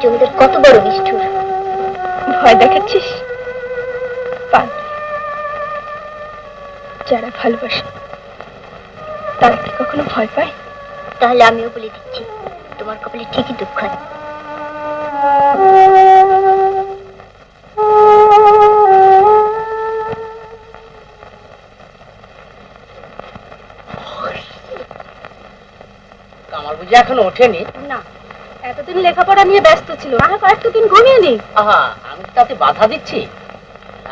[SPEAKER 2] জমিদার কত বড় নিষ্ঠুর।
[SPEAKER 5] ভয় দেখাচ্ছিস? পাগল। যারা ভালোবাসে তারা কি কখনো ভয় পায়?
[SPEAKER 2] তাহলে আমিও বলে দিচ্ছি, তোমার কপালে ঠিকই দুঃখ আছে।
[SPEAKER 1] কামাল বুঝি এখনো ওঠেনি?
[SPEAKER 5] না, এতদিন লেখাপড়া নিয়ে ব্যস্ত ছিল, না হয় কয়েকটা দিন ঘুমিয়ে নি।
[SPEAKER 1] আহা, আমি তো তাতে বাধা দিচ্ছি।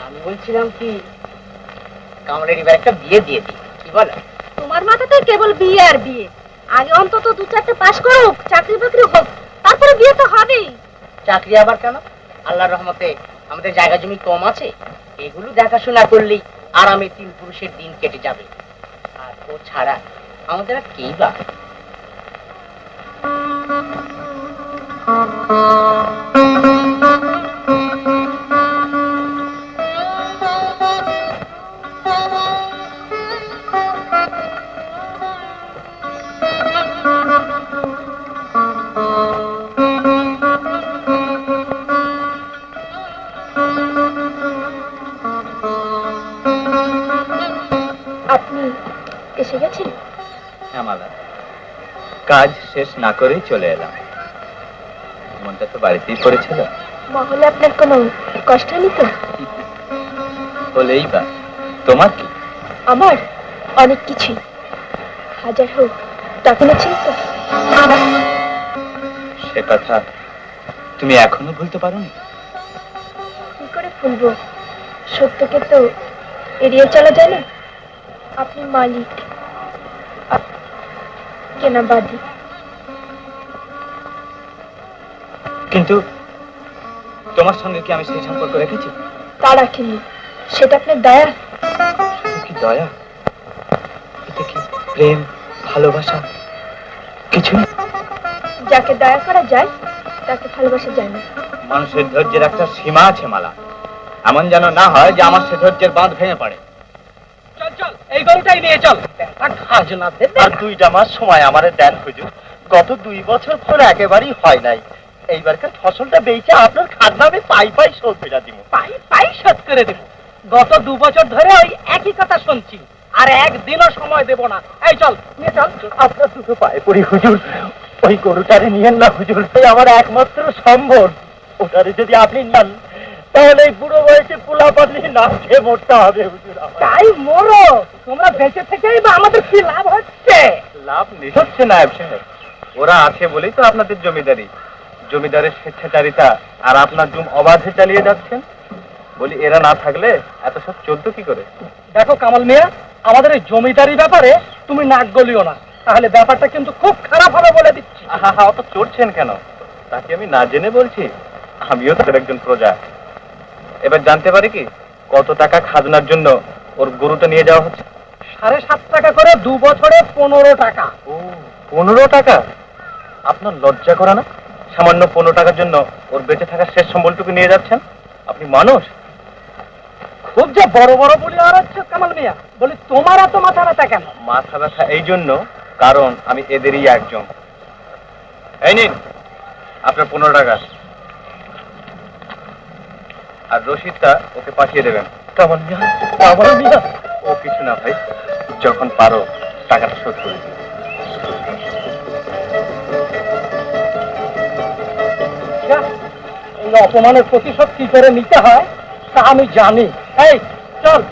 [SPEAKER 1] আমি বলছিলাম কি, কামালের এবার একটা বিয়ে দিয়ে দিই, কি বলো?
[SPEAKER 5] তোমার মাথাতে কেবল বিয়ে আর বিয়ে। আগে অন্তত 2-4টে পাস করুক, চাকরি বাকরি হোক, তারপরে বিয়ে তো হবেই।
[SPEAKER 1] চাকরি আবার কেন? আল্লাহর রহমতে আমাদের জায়গা জমি কম আছে, এগুলো দেখাশোনা করলেই আরামে 3 পুরুষের দিন কেটে যাবে। আর ও ছাড়া আমাদের আর কেই বা।
[SPEAKER 5] আপনি এসে গেছেন?
[SPEAKER 3] হ্যাঁ মালা, কাজ শেষ না করেই চলে এলাম। মনটা তো বাড়িতেই পড়েছিল।
[SPEAKER 5] মহলে আপনার কোনো কষ্ট হয়নি তো?
[SPEAKER 3] হলেই বা, তোমার কি?
[SPEAKER 5] আমার অনেক কিছুই। হাজার হোক টাকা নিয়েছেন তো?
[SPEAKER 3] সে কথা তুমি এখনো ভুলতে পারোনি?
[SPEAKER 5] কি করে ভুলবো? সত্যকে তো এড়িয়ে চলা যায় না। আপনি মালিক, কেনা বাদী।
[SPEAKER 3] কিন্তু তোমার সঙ্গে কি আমি সেই সম্পর্ক রেখেছি?
[SPEAKER 5] তা রাখেননি, সেটা আপনার দয়া।
[SPEAKER 3] শুধু কি দয়া? এতে কি প্রেম, ভালোবাসা কিছু নেই?
[SPEAKER 5] যাকে দয়া করা যায় তাকে ভালোবাসা যায় না।
[SPEAKER 3] মানুষের ধৈর্যের একটা সীমা আছে মালা, এমন যেন না হয় যে আমার সে ধৈর্যের বাঁধ ভেঙে পড়ে।
[SPEAKER 1] চল চল, এই গরুটাই নিয়ে চল। খাজনা দেবে।
[SPEAKER 4] আর 2টা মাস সময় আমারে দেন হুজুর। গত 2 বছর ফল একেবারেই হয় নাই। এইবারকার ফসলটা বেচে আপনার খাজনা আমি পাই পাই শোধ করে দিব।
[SPEAKER 1] পাই পাই শোধ করে দেব। গত 2 বছর ধরে ওই একই কথা শুনছি, আর একদিনও সময় দেব না। এই চল নিয়ে চল।
[SPEAKER 4] আপনার দুটো পায়ে পড়ি হুজুর, ওই গরুটারে নিয়েন না হুজুর, সেই আমার একমাত্র সম্বল। ওটারে যদি আপনি নেন তাহলে এই বুড়ো বয়সে পোলা পাতলি না খেয়ে মরতে হবে হুজুর। তাই মরো, তোমরা বেঁচে থেকেই বা আমাদের কি লাভ হচ্ছে?
[SPEAKER 3] লাভ নেই হচ্ছে নায়েব সাহেব, ওরা আছে বলেই তো আপনাদের জমিদারি, জমিদারের স্বেচ্ছাচারিতা আর আপনার জুম অবাধে চালিয়ে যাচ্ছেন। বলি এরা না থাকলে এত সব চলতো কি করে?
[SPEAKER 4] দেখো কামাল মিয়া, আমাদের এই জমিদারি ব্যাপারে তুমি নাক গলিও না, তাহলে ব্যাপারটা কিন্তু খুব খারাপ হবে বলে দিচ্ছি।
[SPEAKER 3] আহা অত চড়ছেন কেন? তাকে আমি না জেনে বলছি, আমিও তাদের একজন প্রজা। এবার জানতে পারি কি কত টাকা খাজনার জন্য ওর গরুটা নিয়ে যাওয়া হচ্ছে?
[SPEAKER 4] 7.5 টাকা করে 2 বছরে 15 টাকা।
[SPEAKER 3] ও 15 টাকা? আপনার লজ্জা করে না? সামান্য 15 টাকার জন্য ওর বেঁচে থাকার শেষ সম্বলটুকু নিয়ে যাচ্ছেন? আপনি মানুষ?
[SPEAKER 4] খুব যে বড় বড় বলি আর হচ্ছে কামাল মিয়া, বলি তোমার এত মাথা ব্যথা কেন?
[SPEAKER 3] মাথা ব্যথা এই জন্য কারণ আমি এদেরই একজন। এই নিন আপনার 15 টাকা, আর রসিদটা ওকে পাঠিয়ে দেবেন।
[SPEAKER 4] কামাল মিয়া, কামাল মিয়া,
[SPEAKER 3] ও কিছু না ভাই, যখন পারো টাকাটা শোধ করে দিও।
[SPEAKER 4] এই অপমানের প্রতিশোধ কি করে নিতে হয় তা আমি জানি। এই চল।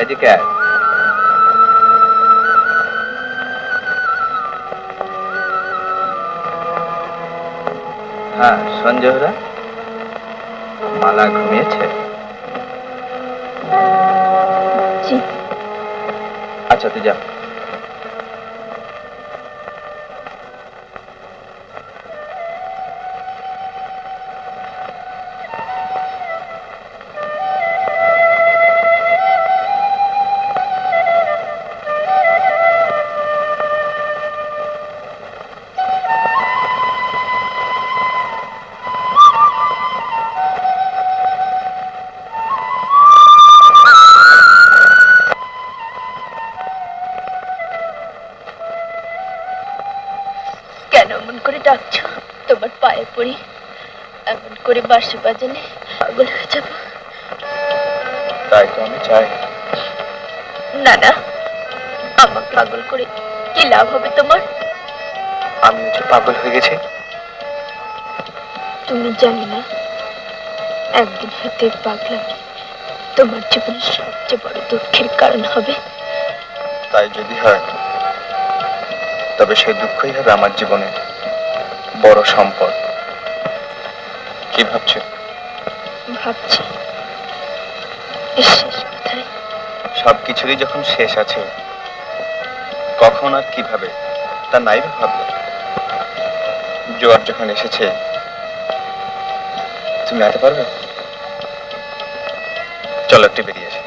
[SPEAKER 3] এদিকে আয়। হ্যাঁ সঞ্জয়রা, মালা ঘুমিয়েছে? আচ্ছা তুই যা।
[SPEAKER 5] ডাকছো, তোমার পায়ে পড়ি, এমন করে বাঁশি বাজালে পাগল হয়ে যাব।
[SPEAKER 3] তাই তো আমি চাই।
[SPEAKER 5] না না, আমাকে পাগল করে কি লাভ হবে তোমার?
[SPEAKER 3] আমি যে পাগল হয়ে গেছি।
[SPEAKER 5] তুমি জানি না, একদিন হতে পাগলামি তোমার জীবনের সবচেয়ে বড় দুঃখের কারণ হবে।
[SPEAKER 3] তাই যদি হয় তবে সেই দুঃখই হবে আমার জীবনে বড় সম্পদ। কি ভাবছো?
[SPEAKER 5] ভাবছি শেষ কোথায়?
[SPEAKER 3] সবকিছুরই যখন শেষ আছে, কখন আর কিভাবে তা নাই ভাবলে। জোয়ার যখন এসেছে, তুমি আতে পারবে? চলো একটু বেরিয়ে আসি।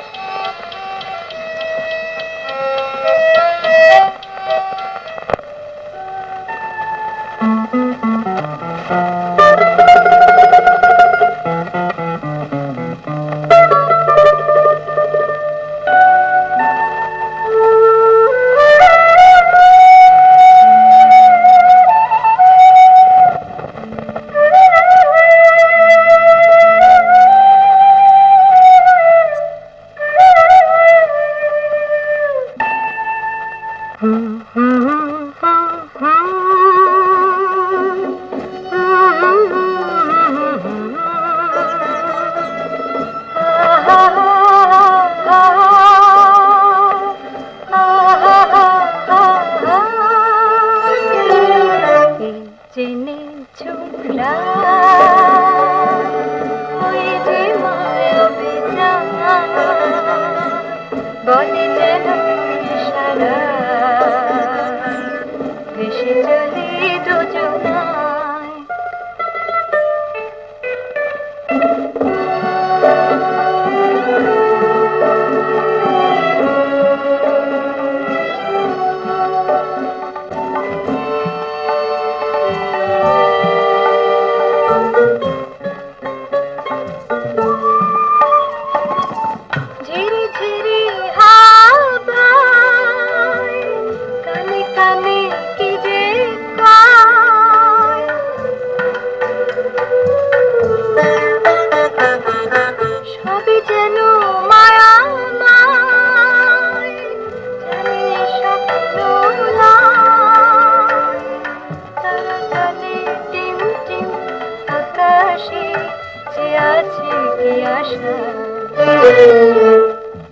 [SPEAKER 2] আশায়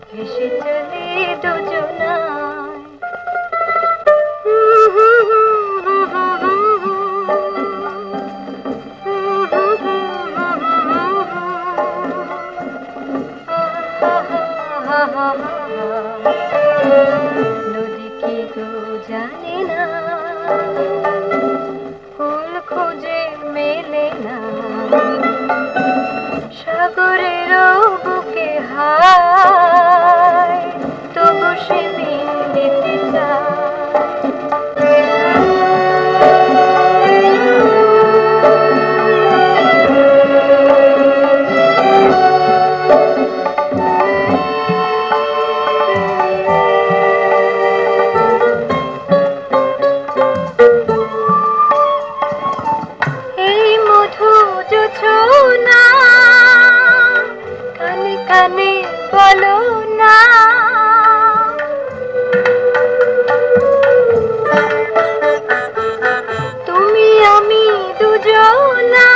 [SPEAKER 2] ভেসে চলি দুজনায়। নদী কি গো জানে না, ফুল খোঁজে মেলে না, সাগরের বুকে হায় তবু সে মিলতে চায়। বলো না তুমি আমি দুজনা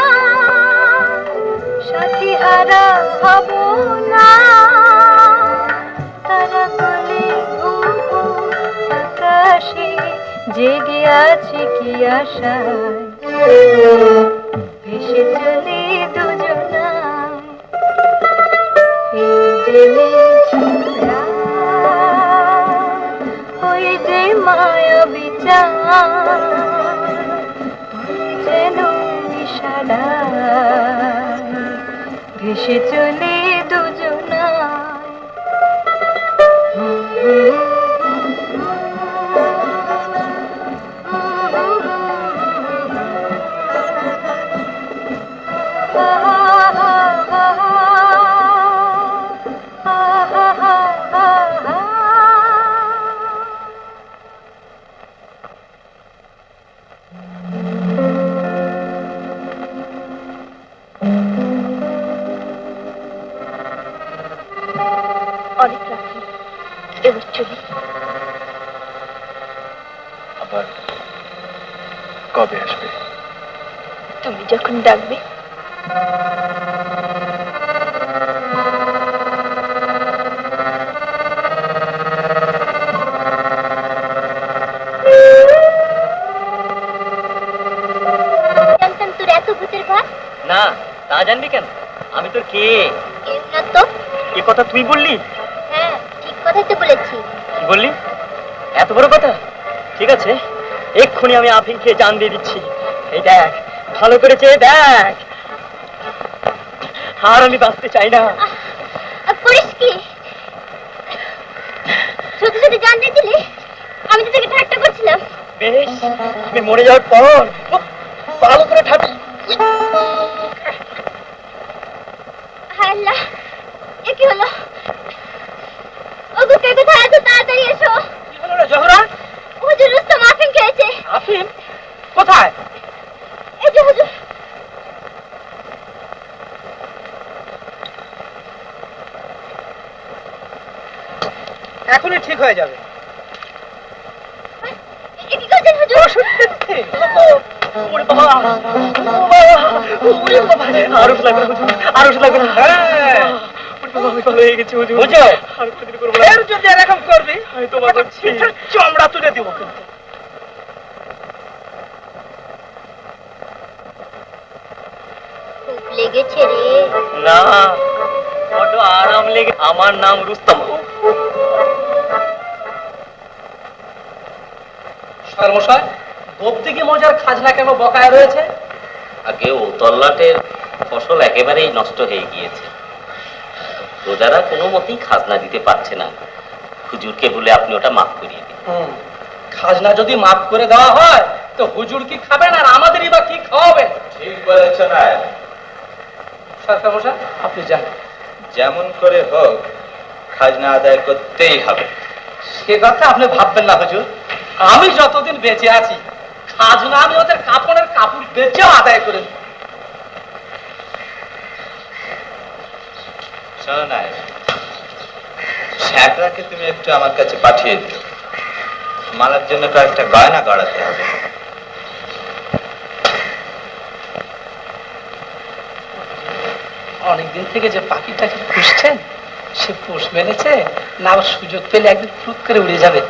[SPEAKER 2] সাথী হারা হব না। তারা বলে আকাশে জেগে আছে কি আশায় ভেসে চলে দুজনা। ওই যে মায়াবী চাঁদ যেন ইশারায় ভেসে চলে দুজনায়। অনেক রাখি, এবার চলি।
[SPEAKER 3] আবার কবে আসবে?
[SPEAKER 5] তুমি যখন ডাকবে।
[SPEAKER 2] জানতাম তোর এত ভূতের ভয়।
[SPEAKER 1] না, তা জানবি কেন? আমি তোর কে?
[SPEAKER 2] না তো।
[SPEAKER 1] এ কথা তুই বললি?
[SPEAKER 2] হ্যাঁ, ঠিক কথাই তো বলেছি।
[SPEAKER 1] কি বললি? এত বড় কথা? ঠিক আছে, এক্ষুনি আমি আফিম খেয়ে জান দিয়ে দিচ্ছি। এই দেখ, ভালো করেছে দেখ। আর আমি বাঁচতে চাই না।
[SPEAKER 2] করিস কি? সত্যি সত্যি জান দিয়ে দিলি? আমি তো তোকে ঠাট্টা করছিলাম।
[SPEAKER 1] বেশ, আমি মরে যাওয়ার পর ভালো করে ঠাট্টা।
[SPEAKER 2] হায় আল্লাহ, এ কি হলো? ওগো, কে কোথায় আছো? তাড়াতাড়ি এসো।
[SPEAKER 1] কি হলো রে জোহরা?
[SPEAKER 2] হুজুর রুস্তম আফিম খেয়েছে।
[SPEAKER 1] আফিম? কোথায়?
[SPEAKER 2] এই যে হুজুর।
[SPEAKER 1] এখনই ঠিক হয়ে যাবে।
[SPEAKER 2] এ কি করছেন হুজুর?
[SPEAKER 1] ওষুধ দিচ্ছে। ওরে বাবা, ওরে বাবা, আর ওষুধ লাগবে না হুজুর, আর ওষুধ লাগবে না। ওরে বাবা, আমি ভালো হয়ে গেছি হুজুর। আর কোনোদিন করবো না। এর যদি এরকম করবি, আমি তোমার চামড়া তুলে দিব কিন্তু।
[SPEAKER 2] খুব লেগেছে রে।
[SPEAKER 1] না, বড্ড আরাম লেগে। আমার নাম রুস্তম।
[SPEAKER 6] সর্বশয় গোপ্তিকি মৌজার খাজনা কেন বকায়া রয়েছে?
[SPEAKER 7] আগে ও তল্লাটের ফসল একেবারেই নষ্ট হয়ে গিয়েছে। প্রজারা কোনো মতেই খাজনা দিতে পারছে না। হুজুরকে বলে আপনি ওটা মাফ করিয়ে দিন।
[SPEAKER 6] খাজনা যদি মাফ করে দেওয়া হয় তো হুজুর কি খাবেন আর আমাদেরই বা কি খাওয়াবেন?
[SPEAKER 3] ঠিক বলেছেন।
[SPEAKER 6] সরকার মশাই, আপনি জানেন
[SPEAKER 3] যেমন করে হোক খাজনা আদায় করতেই হবে।
[SPEAKER 6] সে কথা আপনি ভাববেন না হুজুর। আমি যতদিন বেঁচে আছি খাজনা আমি ওদের কাপড়ের কাপড় বেচেও আদায় করে দেব।
[SPEAKER 3] শোনো না, শ্যাকরাকে তুমি একটু আমার কাছে পাঠিয়ে দিও। মালার জন্য কয়েকটা গয়না গড়াতে হবে।
[SPEAKER 6] অনেকদিন থেকে যে পাখিটাকে পুষছেন সে পোষ মেনেছে না আবার সুযোগ পেলে একদিন ফুট করে উড়ে যাবে?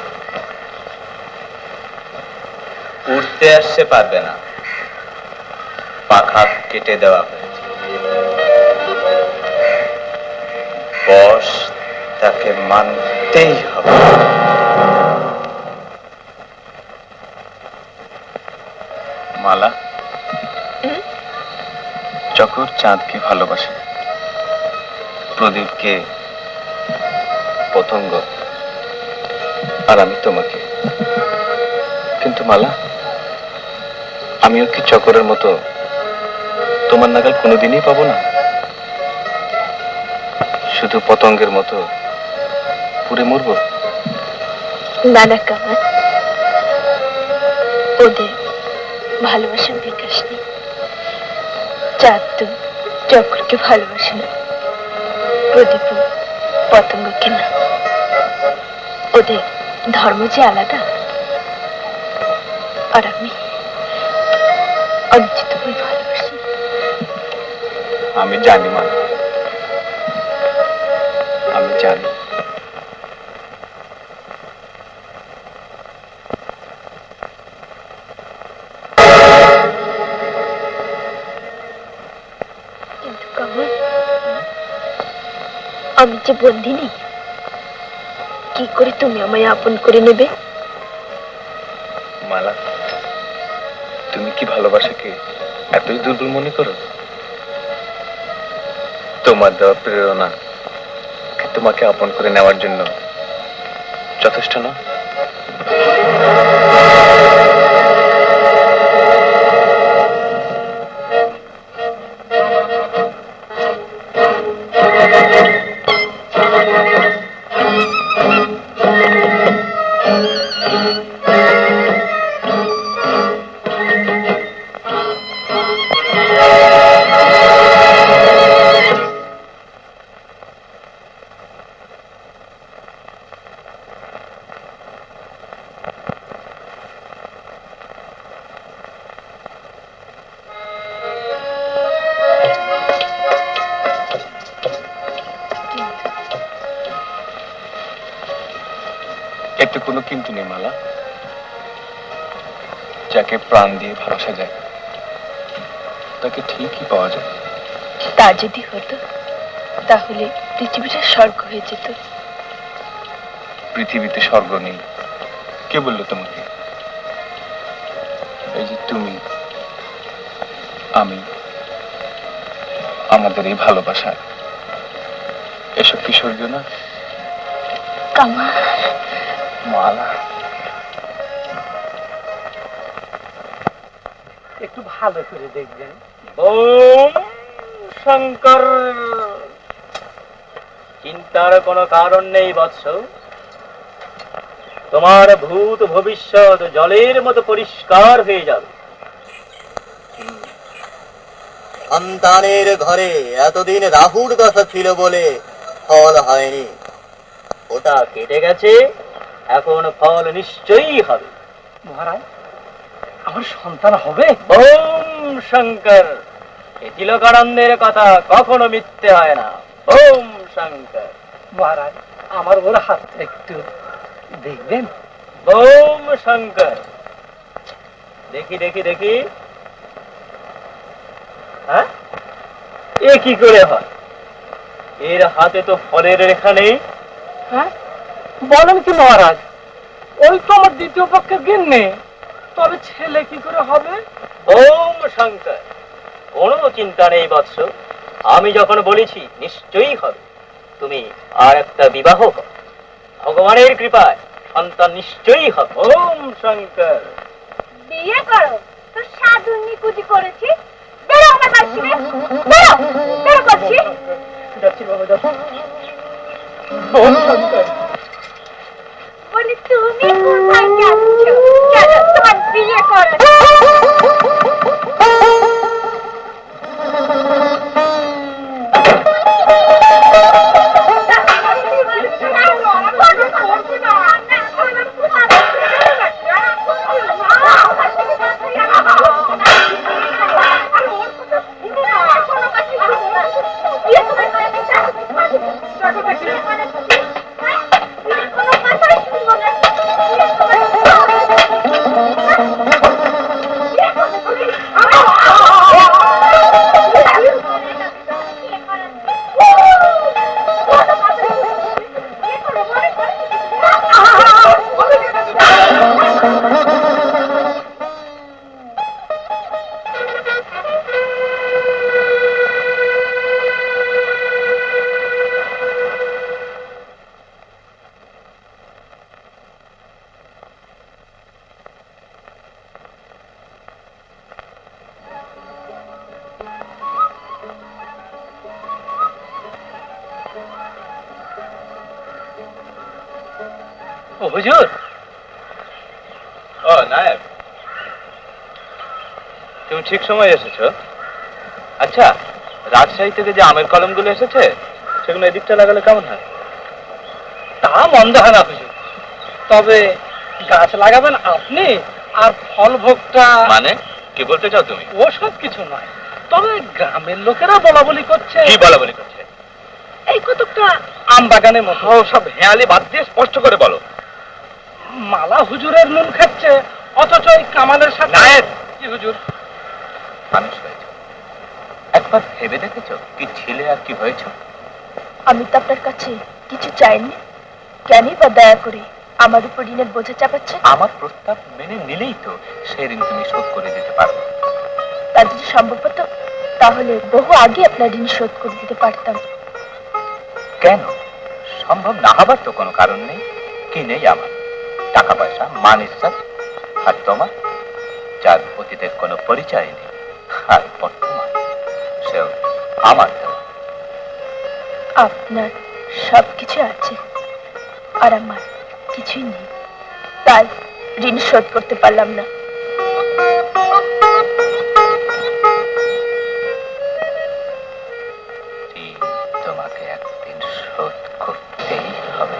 [SPEAKER 3] উড়তে আসতে পারবে না, পাখা কেটে দেওয়া হয়েছে। বস তাকে মানতেই হবে। মালা, চকর চাঁদকে ভালোবাসে, প্রদীপকে, পতঙ্গ, আর আমি তোমাকে। কিন্তু মালা, আমিও কি চকরের মতো তোমার নাগাল কোনোদিনই পাবো না? শুধু পতঙ্গের মতো পুড়ে মরবো?
[SPEAKER 5] না না কামাল, ওদের ভালোবাসার বিকাশ নেই। চাঁদ তো চক্রকে ভালোবাসে না, প্রদীপ পতঙ্গকে না। ওদের ধর্ম যে আলাদা। আর আমি অনিশ্চিতভাবে ভালোবাসি।
[SPEAKER 3] আমি জানি মালা, আমি জানি।
[SPEAKER 5] কিন্তু কামাল, আমি যে বন্দী নেই, কি করে তুমি আমায় আপন করে নেবে?
[SPEAKER 3] মালা, তুমি কি ভালোবাসাকে এতই দুর্বল মনে করো? তোমার দেওয়া প্রেরণা তোমাকে আপন করে নেওয়ার জন্য যথেষ্ট না? এতে কোনো কিন্তু নেই মালা। যাকে প্রাণ দিয়ে ভালোবাসা যায় তাকে ঠিকই পাওয়া যায়।
[SPEAKER 5] তা যদি হতো তাহলে পৃথিবীটা স্বর্গ হয়ে যেত।
[SPEAKER 3] পৃথিবীতে স্বর্গ নেই, কে বললো তোমাকে? এই যে তুমি, আমি, আমাদের এই ভালোবাসা, এসব কি স্বর্গীয় না?
[SPEAKER 5] কামাল,
[SPEAKER 3] মালা,
[SPEAKER 6] একটু ভালো করে দেখবেন। ওম শঙ্কর। চিন্তার কোনো কারণ নেই বৎস, তোমার ভূত ভবিষ্যৎ জলের মতো পরিষ্কার হয়ে যাবে।
[SPEAKER 4] সন্তানের ঘরে এতদিন রাহুর দশা ছিল বলে ফল হয়নি,
[SPEAKER 6] ওটা কেটে গেছে, এখন ফল নিশ্চয়ই হবে। মহারাজ, আমার সন্তান হবে? ওম শঙ্কর। এই তিলকানন্দের কথা কখনো মিথ্যে হয় না। ওম শঙ্কর। মহারাজ, আমার ওর হাতটা একটু দেখবেন? ওম শঙ্কর। দেখি দেখি দেখি। হ্যাঁ, এ কি করে হয়? এর হাতে তো ফলের রেখা নেই। হ্যাঁ, বলেন কি মহারাজ? ওই তো আমার দ্বিতীয় পক্ষের গিন্নি, তবে ছেলে কি করে হবে? ওম শঙ্কর, কোনো চিন্তা নেই বৎস, আমি যখন বলেছি নিশ্চয়ই হবে। তুমি আর একটা বিবাহ করো, ভগবানের কৃপায় সন্তান নিশ্চয়ই হবে। ওম শঙ্কর।
[SPEAKER 2] বিয়ে করো তো সাধু নিকুতি করেছি। বেরো আমার বাড়ি থেকে, বেরো, বেরো করছি।
[SPEAKER 6] যাচ্ছি বাবা, যাচ্ছি। ওম শঙ্কর।
[SPEAKER 2] বলি তুমি কোথায় যাচ্ছ? কেন তোমার বিয়ে করো?
[SPEAKER 6] ও হুজুর।
[SPEAKER 3] ও নায়েব, তুমি ঠিক সময় এসেছো। আচ্ছা, রাজশাহী থেকে যে আমের কলমগুলো এসেছে সেগুলো এদিকটা লাগালে কেমন হয়?
[SPEAKER 6] তা মন্দ হয় না হুজুর, তবে গাছ লাগাবেন আপনি আর ফল ভোগটা।
[SPEAKER 3] মানে কি বলতে চাও তুমি?
[SPEAKER 6] ও সব কিছু নয়, তবে গ্রামের লোকেরা বলা বলি করছে।
[SPEAKER 3] কি বলা বলি করছে?
[SPEAKER 6] এই কতকটা আম বাগানের মতো।
[SPEAKER 3] ও সব হেয়ালি বাদ দিয়ে স্পষ্ট করে বলো।
[SPEAKER 6] মালা হুজুরের নুন খাচ্ছে, অথচ এই কামালের সাথে।
[SPEAKER 3] নায়েব,
[SPEAKER 6] কি হুজুর?
[SPEAKER 3] মানুষ হয়েছে, একবার ভেবে দেখেছো কি ছিলে আর কি হয়েছ?
[SPEAKER 5] আমি তো আপনার কাছে কিছু চাইনি, কেনই বা দয়া করে আমার উপর ঋণের বোঝা চাপাচ্ছেন?
[SPEAKER 3] আমার প্রস্তাব মেনে নিলেই তো সেই ঋণ তুমি শোধ করে দিতে পারবে।
[SPEAKER 5] তা যদি সম্ভব হতো তাহলে বহু আগে আপনার ঋণ শোধ করে দিতে পারতাম।
[SPEAKER 3] কেন সম্ভব না হবার তো কোনো কারণ নেই। কি নেই আমার? টাকা পয়সা, মান ইজ্জত। আর তোমার, যার অতীতের কোনো পরিচয় নেই, আর বর্তমান সেও আমার দেওয়া।
[SPEAKER 5] আপনার সবকিছু আছে আর আমার কিছুই নেই, তাই ঋণ শোধ করতে পারলাম না।
[SPEAKER 3] তোমাকে একদিন শোধ করতেই হবে।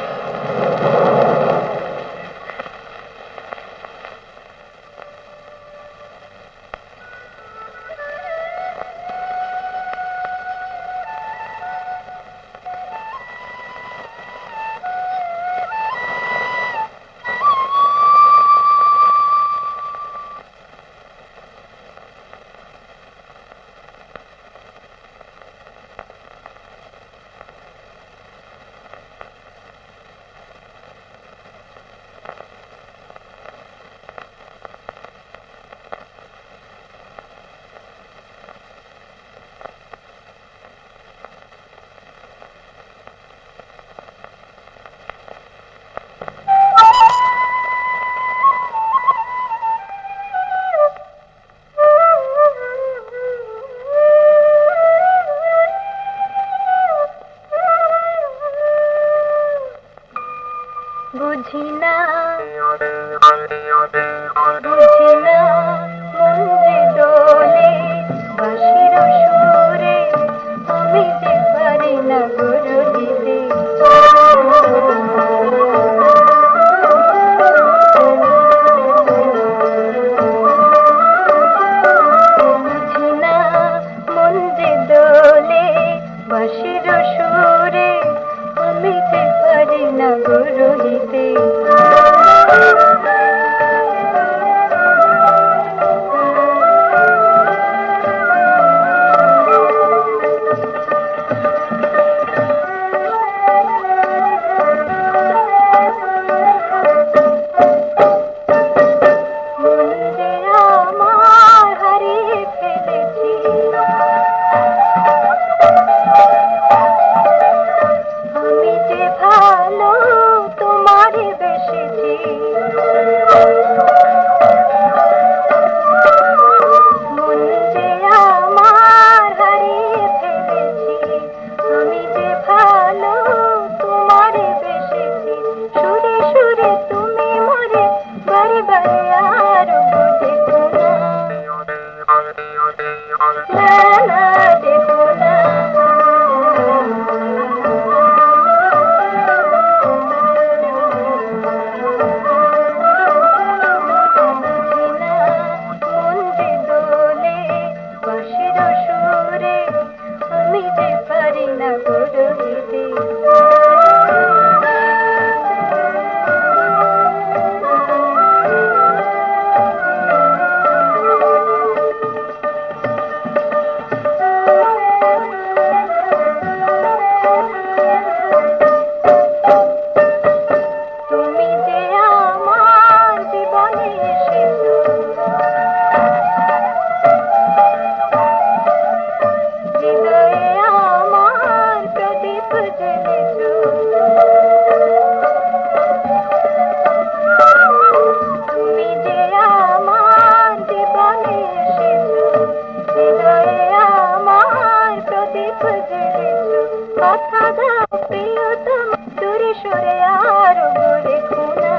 [SPEAKER 2] বুঝি না মন যে দোলে বাঁশির সুরে, আমি যে পারি না গুরু দিতে। বুঝি না মন যে দোলে বাঁশির সুরে, আমি যে পারি না গুরু দিতে। কথা দাও প্রিয়তম, দূরে সরে আর বলে খুনা।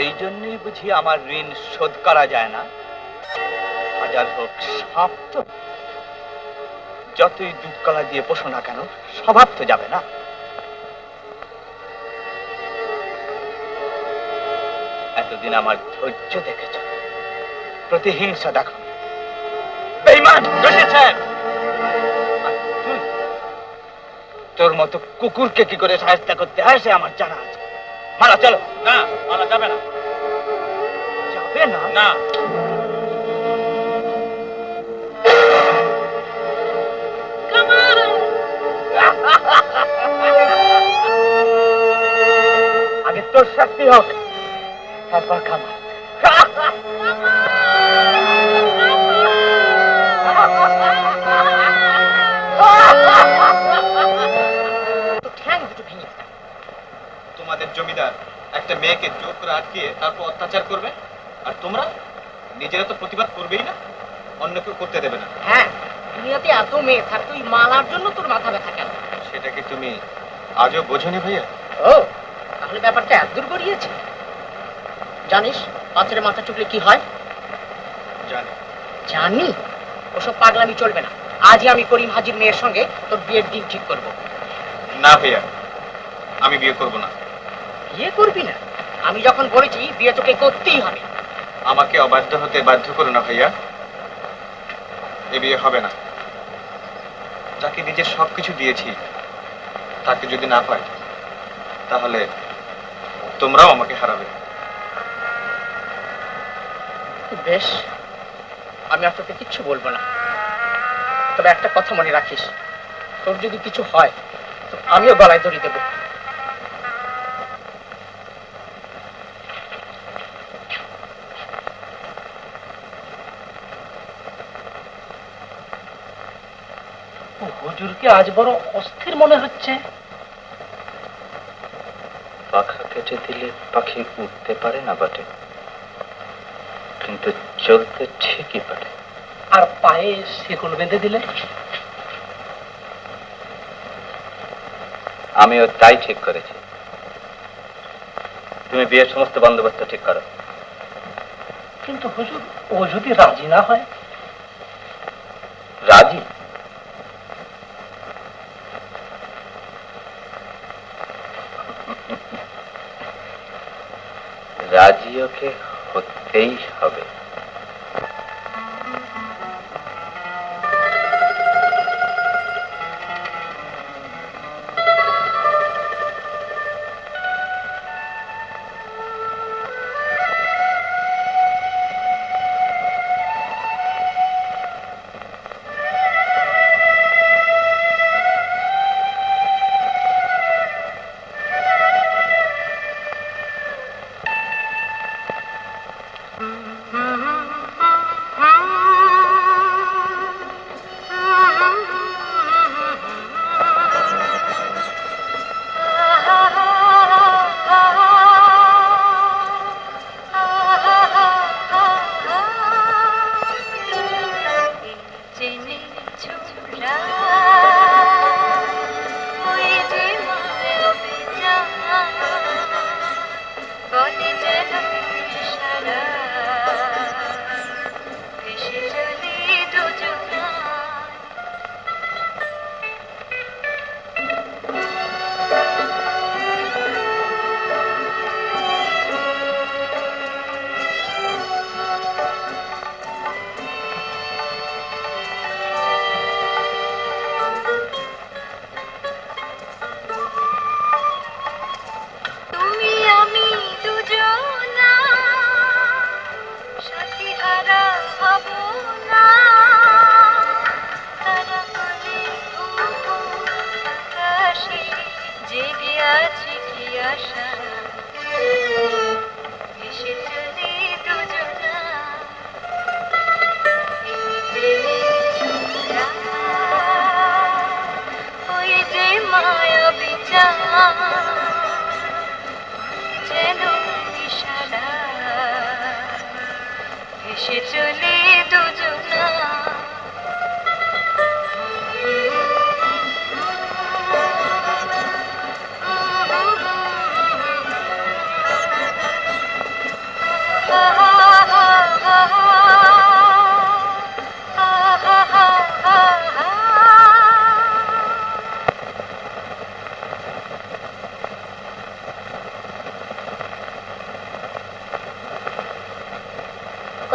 [SPEAKER 3] এই জন্যই বুঝি আমার ঋণ শোধ করা যায় না? হাজার হোক সাপ তো, যতই দুধ কলা দিয়ে পোষো না কেন, স্বভাব তো যাবে না। এতদিন আমার ধৈর্য দেখেছ, প্রতিহিংসা দেখো, বেঈমান বসেছেন। তোর মতো কুকুরকে কি করে সাহায্য করতে হয় সে আমার জানা আছে। মারা চলো। না, মারা যাবে না। যাবে না? না। আগে তোর শাস্তি হোক, তারপর খামা। তোমাদের জমিদার একটা মেয়েকে জোর করে আটকিয়ে তারপর অত্যাচার করবে, আর তোমরা নিজেরা তো প্রতিবাদ করবেই না, অন্য কেউ করতে দেবে না।
[SPEAKER 4] হ্যাঁ, দুনিয়াতে এত মেয়ে থাকতো, ওই মালার জন্য তোর মাথা ব্যথা কেন?
[SPEAKER 3] সেটা কি তুমি আজও বোঝনি ভাইয়া?
[SPEAKER 4] ও, তাহলে ব্যাপারটা এত দূর গড়িয়েছে। জানিস পাথরের মাথা চুকলে কি হয়?
[SPEAKER 3] জানি।
[SPEAKER 4] জানি? ওসব পাগলামি চলবে না। আজই আমি করিম হাজির মেয়ের সঙ্গে তোর বিয়ের দিন ঠিক করব।
[SPEAKER 3] না ভাইয়া, আমি বিয়ে করব না।
[SPEAKER 4] বিয়ে করবি না? আমি যখন বলেছি বিয়ে তোকে করতেই হবে।
[SPEAKER 3] আমাকে অবাধ্য হতে বাধ্য করো না ভাইয়া, এ বিয়ে হবে না। যাকে নিজের সবকিছু দিয়েছি তাকে যদি না পাই, তাহলে তোমরাও আমাকে হারাবে।
[SPEAKER 4] বেশ, আমি আর তোকে কিচ্ছু বলবো না। তবে একটা কথা মনে রাখিস, তোর যদি কিছু হয় তো আমিও গলায় দড়ি দেবো। হুজুরকে আজ বড় অস্থির মনে হচ্ছে।
[SPEAKER 3] পাখা কেটে দিলে পাখি উঠতে পারে না বটে, কিন্তু চলতে ঠিকই পারে।
[SPEAKER 4] আর পায়ে শিকল বেঁধে দিলে?
[SPEAKER 3] আমিও তাই ঠিক করেছি। তুমি বিয়ের সমস্ত বন্দোবস্ত ঠিক করো।
[SPEAKER 4] কিন্তু হুজুর, ও যদি রাজি না হয়?
[SPEAKER 3] রাজি? রাজি ওকে হতেই হবে।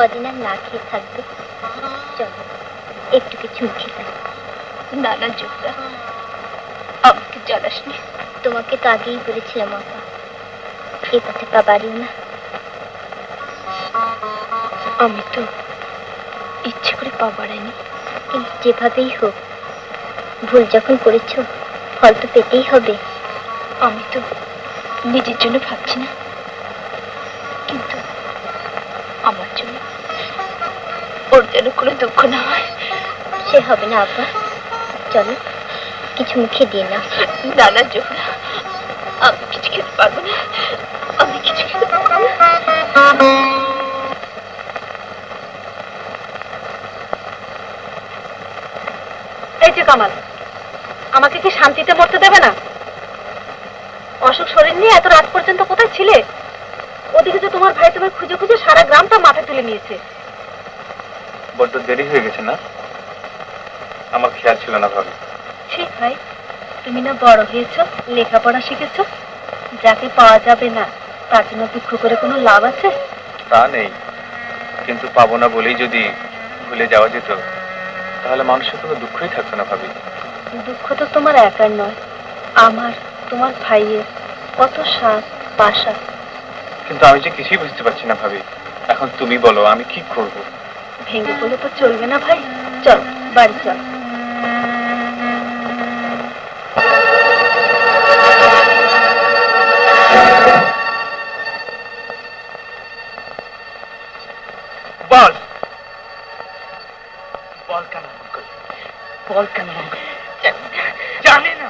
[SPEAKER 2] কদিন আর না খেয়ে থাকবে। চলো একটু কিছু মুখে খাই।
[SPEAKER 5] না না জোবরা, আমাকে জ্বালাসনি।
[SPEAKER 2] তোমাকে তো আগেই বলেছিলাম আপা, এ পথে পা বাড়িও না।
[SPEAKER 5] আমি তো ইচ্ছে করে পা বাড়াইনি।
[SPEAKER 2] কিন্তু যেভাবেই হোক ভুল যখন করেছো ফল তো পেতেই হবে।
[SPEAKER 5] আমি তো নিজের জন্য ভাবছি না, কিন্তু আমার জন্য ওর যেন কোনো দুঃখ না হয়।
[SPEAKER 2] সে হবে না আপা, চলো কিছু মুখে দিয়ে না।
[SPEAKER 5] না না জোহরা, আমি কিছু খেতে পারবো না, আমি কিছু খেতে পারবো না।
[SPEAKER 2] এই যে কামাল, আমাকে কি শান্তিতে মরতে দেবে না? অসুখ শরীর নিয়ে এত রাত পর্যন্ত কোথায় ছিলে? ওদিকে তো তোমার ভাই তোমায় খুঁজে খুঁজে সারা গ্রামটা মাথা তুলে নিয়েছে।
[SPEAKER 3] বড্ড দেরি হয়ে গেছে না? আমার খেয়াল ছিল না ভাবি।
[SPEAKER 2] ঠিক ভাই, তুমি না বড় হয়েছো, লেখাপড়া শিখেছো, যাকে পাওয়া যাবে না তার জন্য দুঃখ করে কোনো লাভ আছে?
[SPEAKER 3] তা নেই, কিন্তু পাবো না বলেই যদি ভুলে যাওয়া যেত তাহলে মানুষের কোনো দুঃখই থাকতো না ভাবি।
[SPEAKER 2] দুঃখ তো তোমার একার নয়, আমার, তোমার ভাইয়ের, কত সাথ বাসা।
[SPEAKER 3] কিন্তু আমি যে কিছুই বুঝতে পারছি না ভাবি। এখন তুমি বলো আমি কি করব?
[SPEAKER 2] ভেঙে পড়লে তো চলবে না ভাই, চল বাড়ি চল।
[SPEAKER 6] বল বল কেন বল কেন জানি না।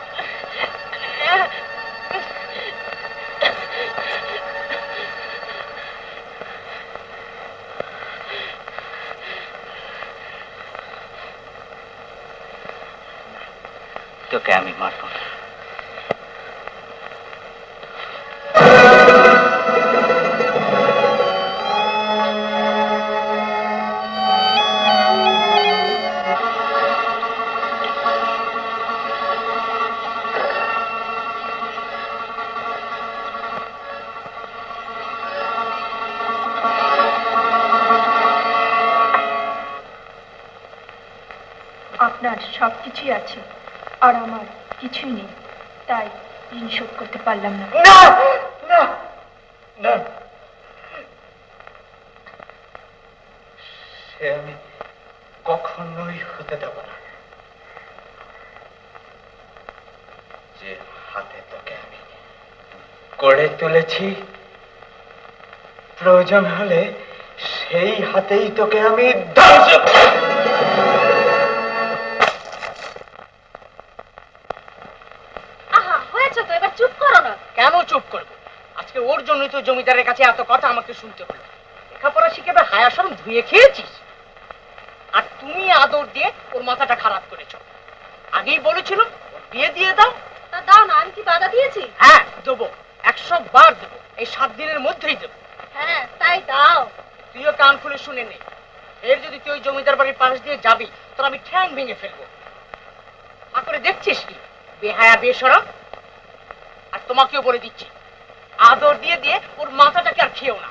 [SPEAKER 3] তোকে আমি মারবো না।
[SPEAKER 5] আপনার সবকিছুই আছে আর আমার কিছুই নেই, তাই ঋণ শোধ করতে পারলাম না।
[SPEAKER 6] না না না, সে আমি কখনোই হতে দেব না। যে হাতে তোকে আমি গড়ে তুলেছি, প্রয়োজন হলে সেই হাতেই তোকে আমি ধ্বংস করব।
[SPEAKER 2] তো এবার চুপ করো না।
[SPEAKER 6] কেন চুপ করবো? আজকে ওর জন্যই তো জমিদারের কাছে এত কথা আমাকে শুনতে হলো। লেখাপড়া শিখে হায়া শরম ধুয়ে খেয়েছিস, আর তুমি আদর দিয়ে ওর মাথাটা খারাপ করেছো। আগেই বলেছিল বিয়ে দিয়ে দাও।
[SPEAKER 2] তা দাও না, আমি কি বাধা দিয়েছি?
[SPEAKER 6] হ্যাঁ দেবো, 100 বার দেবো, এই 7 দিনের মধ্যেই দেবো।
[SPEAKER 2] হ্যাঁ তাই দাও।
[SPEAKER 6] তুইও কান খুলে শুনে নে, এর যদি তুই ওই জমিদার বাড়ির পাশ দিয়ে যাবি তোর আমি ঠ্যাং ভেঙে ফেলবো। তা করে দেখছিস কি বেহায়া বেশরম? আর তোমাকেও বলে দিচ্ছি, আদর দিয়ে দিয়ে ওর মাথাটাকে আর খেও না।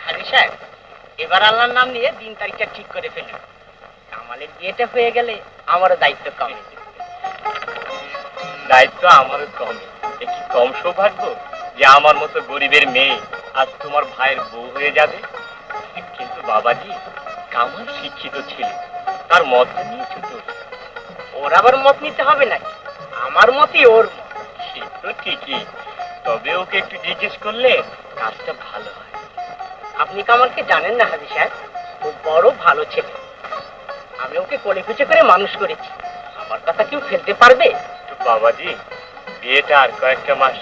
[SPEAKER 6] হাজি সাহেব, এবার আল্লাহর নাম নিয়ে দিন তারিখটা ঠিক করে ফেলুন। কামালের বিয়েটা হয়ে গেলে আমারও দায়িত্ব কম।
[SPEAKER 3] দায়িত্ব আমারও কম। এ কি কম সৌভাগ্য যে আমার মতো গরিবের মেয়ে আজ তোমার ভাইয়ের বউ হয়ে যাবে? কিন্তু বাবাজি, কামাল শিক্ষিত ছিল, তার মত নিয়েছো তো?
[SPEAKER 6] ওর আবার মত নিতে হবে নাকি? আমার মতই ওর মত।
[SPEAKER 3] সে তো ঠিকই, তবে ওকে একটু জিজ্ঞেস করলে কাজটা ভালো হয়।
[SPEAKER 6] আপনি কামালকে জানেন না হাজি সাহেব, ও বড় ভালো ছেলে। আমি ওকে কোলে পিঠে করে মানুষ করেছি, আমার কথা কেউ ফেলতে পারবে?
[SPEAKER 3] তো বাবাজি, বিয়েটা আর কয়েকটা মাস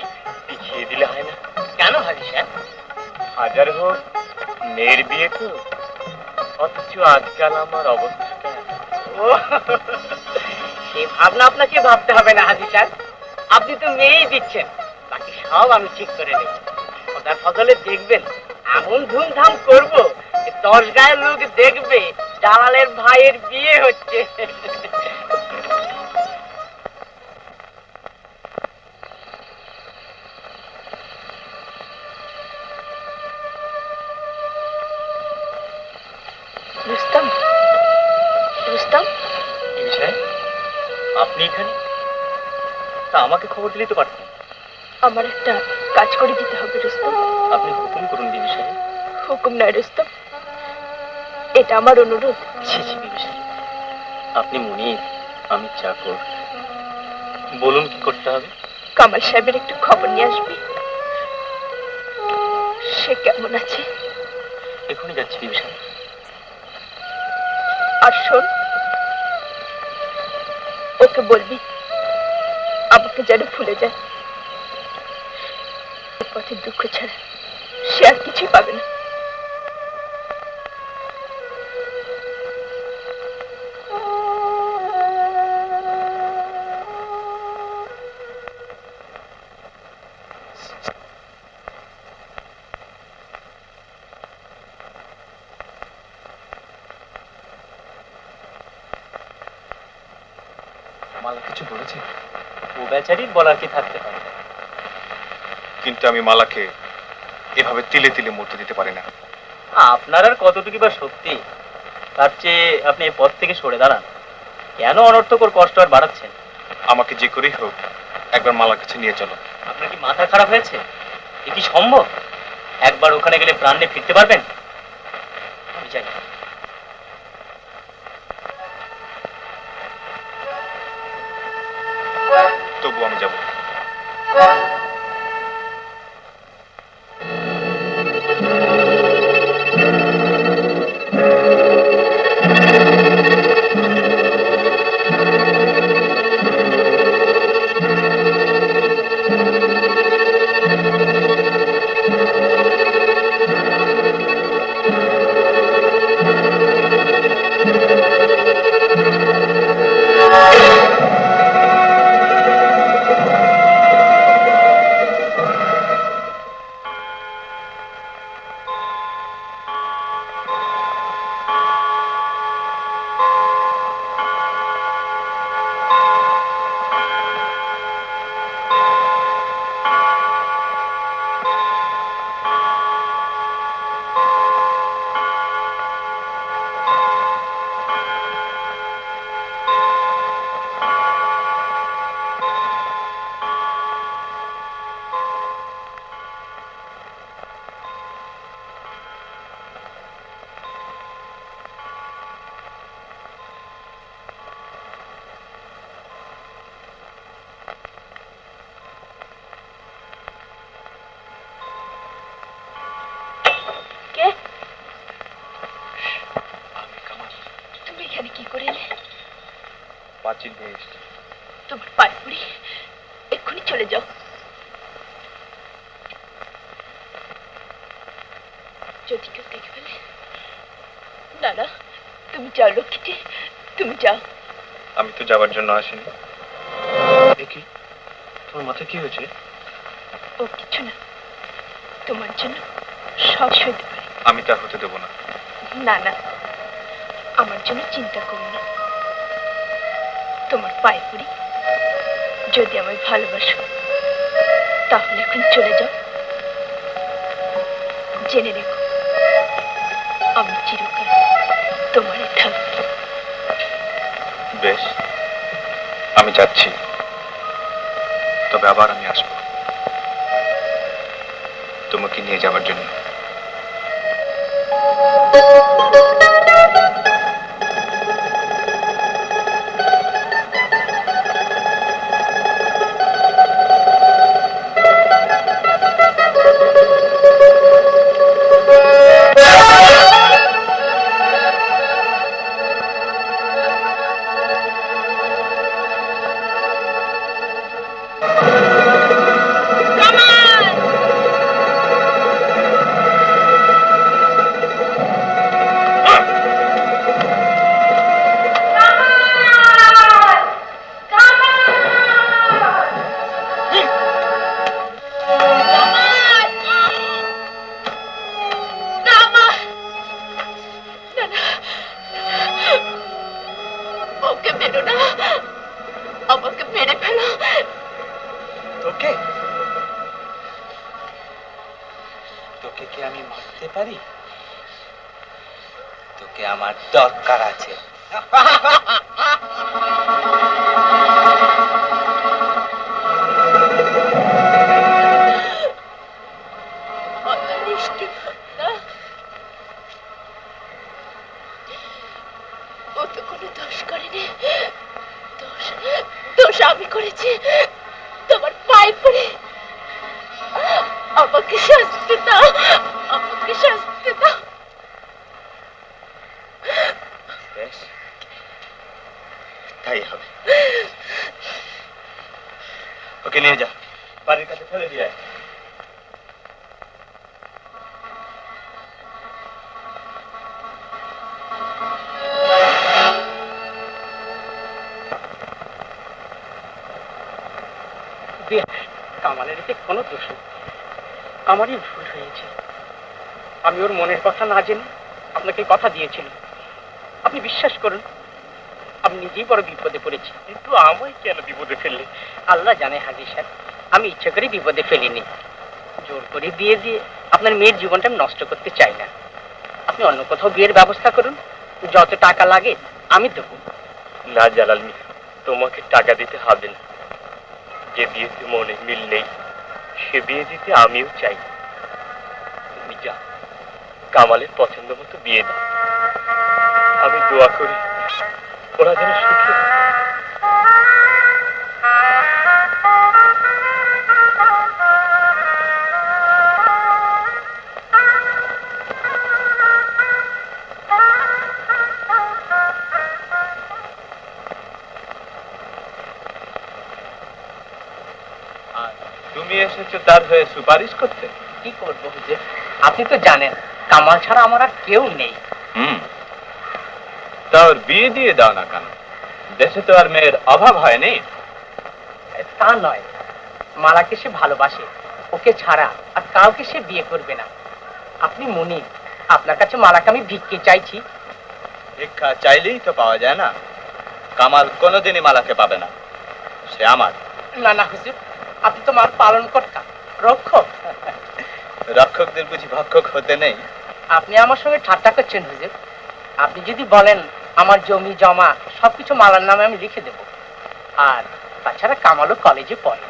[SPEAKER 3] পিছিয়ে দিলে হয় না?
[SPEAKER 6] কেন হাজি সাহেব?
[SPEAKER 3] হাজার হোক মেয়ের বিয়ে তো, অথচ আজকাল আমার অবস্থাটা।
[SPEAKER 6] ও, সে ভাবনা আপনাকে ভাবতে হবে না হাজি সাহেব, আপনি তো মেয়েই দিচ্ছেন, বাকি সব আমি ঠিক করে নেব। খোদার ফজলে দেখবেন এমন ধুমধাম করবো যে 10 গায়ের লোক দেখবে জালালের ভাইয়ের বিয়ে হচ্ছে।
[SPEAKER 5] রুস্তম,
[SPEAKER 3] আপনি এখানে? তা আমাকে খবর দিলেই তো পারতেন।
[SPEAKER 5] আমার একটা কাজ করে দিতে হবে রুস্তম।
[SPEAKER 3] আপনি হুকুম করুন বিবি সাহেব।
[SPEAKER 5] হুকুম নয় রুস্তম, এটা আমার অনুরোধ।
[SPEAKER 3] ছি ছি বিবি সাহেব, আপনি মুনির, আমি চাকর। বলুন কি করতে হবে।
[SPEAKER 5] কামাল সাহেবের একটু খবর নিয়ে আসবি, সে কেমন আছে।
[SPEAKER 3] এখনই যাচ্ছি বিবি সাহেব।
[SPEAKER 5] আর শোন, ওকে বলবি আমাকে যেন ভুলে যায়। পথে দুঃখ ছাড়া সে আর কিছুই পাবে না।
[SPEAKER 3] মালা কিছু বলেছে? ও বেচারির বলার কি থাকতে পারে,
[SPEAKER 8] কিন্তু আমি মালাকে এভাবে তিলে তিলে মরতে দিতে পারি না।
[SPEAKER 3] আপনার আর কতটুকু বা সত্যি? তার চেয়ে আপনি এই পথ থেকে সরে দাঁড়ান। কেন অনর্থকর কষ্ট আর বাড়াচ্ছেন?
[SPEAKER 8] আমাকে যে করেই হোক একবার মালার কাছে নিয়ে চলো।
[SPEAKER 3] আপনার কি মাথা খারাপ হয়েছে? এ কি সম্ভব? একবার ওখানে গেলে প্রাণ নিয়ে ফিরতে পারবেন? আমি চাই।
[SPEAKER 8] তবু আমি যাব। পাঁচিল ভেঙে এসেছে।
[SPEAKER 5] তোমার পায়ে পড়ি, এক্ষুনি চলে যাও। যদি কেউ দেখে ফেলে। না না, তুমি যাও লক্ষ্মীটি, তুমি যাও।
[SPEAKER 8] আমি তো যাবার জন্য আসিনি।
[SPEAKER 3] দেখি তোমার মাথায় কি হয়েছে?
[SPEAKER 5] ও কিছু না, তোমার জন্য সব সইতে পারে।
[SPEAKER 8] আমি তা হতে দেব না।
[SPEAKER 5] না না, আমার জন্য চিন্তা করো না। তোমার পায়ে পড়ি, যদি আমায় ভালোবাসো তাহলে এখন চলে যাও। জেনে রেখো, আমি চিরকাল তোমারই থাকবো।
[SPEAKER 8] বেশ, আমি যাচ্ছি, তবে আবার আমি আসবো তোমাকে নিয়ে যাবার জন্য।
[SPEAKER 3] তোকে আমার দরকার আছে।
[SPEAKER 5] ও তো কোনো দোষ করেনি, দোষ আমি করেছি। তোমার পায়ে পড়ে আমাকে শাস্তি দাও, আমাকে শাস্তি দাও।
[SPEAKER 3] বেশ, তাই হবে। ওকে নিয়ে যা, বাড়ির কাছে ফেলে দিয়ে আয়।
[SPEAKER 6] কামালের এতে কোনো দোষ নেই, আমারই ভুল হয়েছে। আমি ওর মনের কথা না জেনে আপনাকে কথা দিয়েছিলাম। আপনি বিশ্বাস করুন, আমি নিজেই বড় বিপদে পড়েছি। কিন্তু আমায় কেন বিপদে ফেললে? আল্লাহ জানে হাজি সাহেব, আমি ইচ্ছে করে বিপদে ফেলিনি। জোর করে বিয়ে দিয়ে আপনার মেয়ের জীবনটা আমি নষ্ট করতে চাই না। আপনি অন্য কোথাও বিয়ের ব্যবস্থা করুন, যত টাকা লাগে আমি দেবো। না জালাল মিয়া, তোমাকে টাকা দিতে হবে না। যে বিয়েতে মনে মিল নেই সে বিয়ে দিতে আমিও চাই। তুমি যা, কামালের পছন্দ মতো বিয়ে দাও। আমি দোয়া করি ওরা যেন সুখী হয়।
[SPEAKER 3] তুমি এসেছো তার হয়ে সুপারিশ করতে?
[SPEAKER 6] কি করবো হুজুর, আপনি তো জানেন কামাল ছাড়া আমার আর কেউ নেই।
[SPEAKER 3] তা ওর বিয়ে দিয়ে দাও না কেন? দেশে তো আর মেয়ের অভাব হয়নি।
[SPEAKER 6] তা নয়, মালাকে সে ভালোবাসে, ওকে ছাড়া আর কাউকে সে বিয়ে করবে না। আপনি মুনি, আপনার কাছে মালাকে আমি ভিক্ষে চাইছি।
[SPEAKER 3] ভিক্ষা চাইলেই তো পাওয়া যায় না। কামাল কোনোদিনই মালাকে পাবে না, সে আমার।
[SPEAKER 6] না না হুজুর, আপনি তো মার পালন কর্তা, রক্ষক।
[SPEAKER 3] রক্ষকদের বুঝি ভক্ষক হতে নেই?
[SPEAKER 6] আপনি আমার সঙ্গে ঠাট্টা করছেন হুজুর। আপনি যদি বলেন আমার জমি জমা সবকিছু মালার নামে আমি লিখে দেব। আর তাছাড়া কামালও কলেজে পড়ে।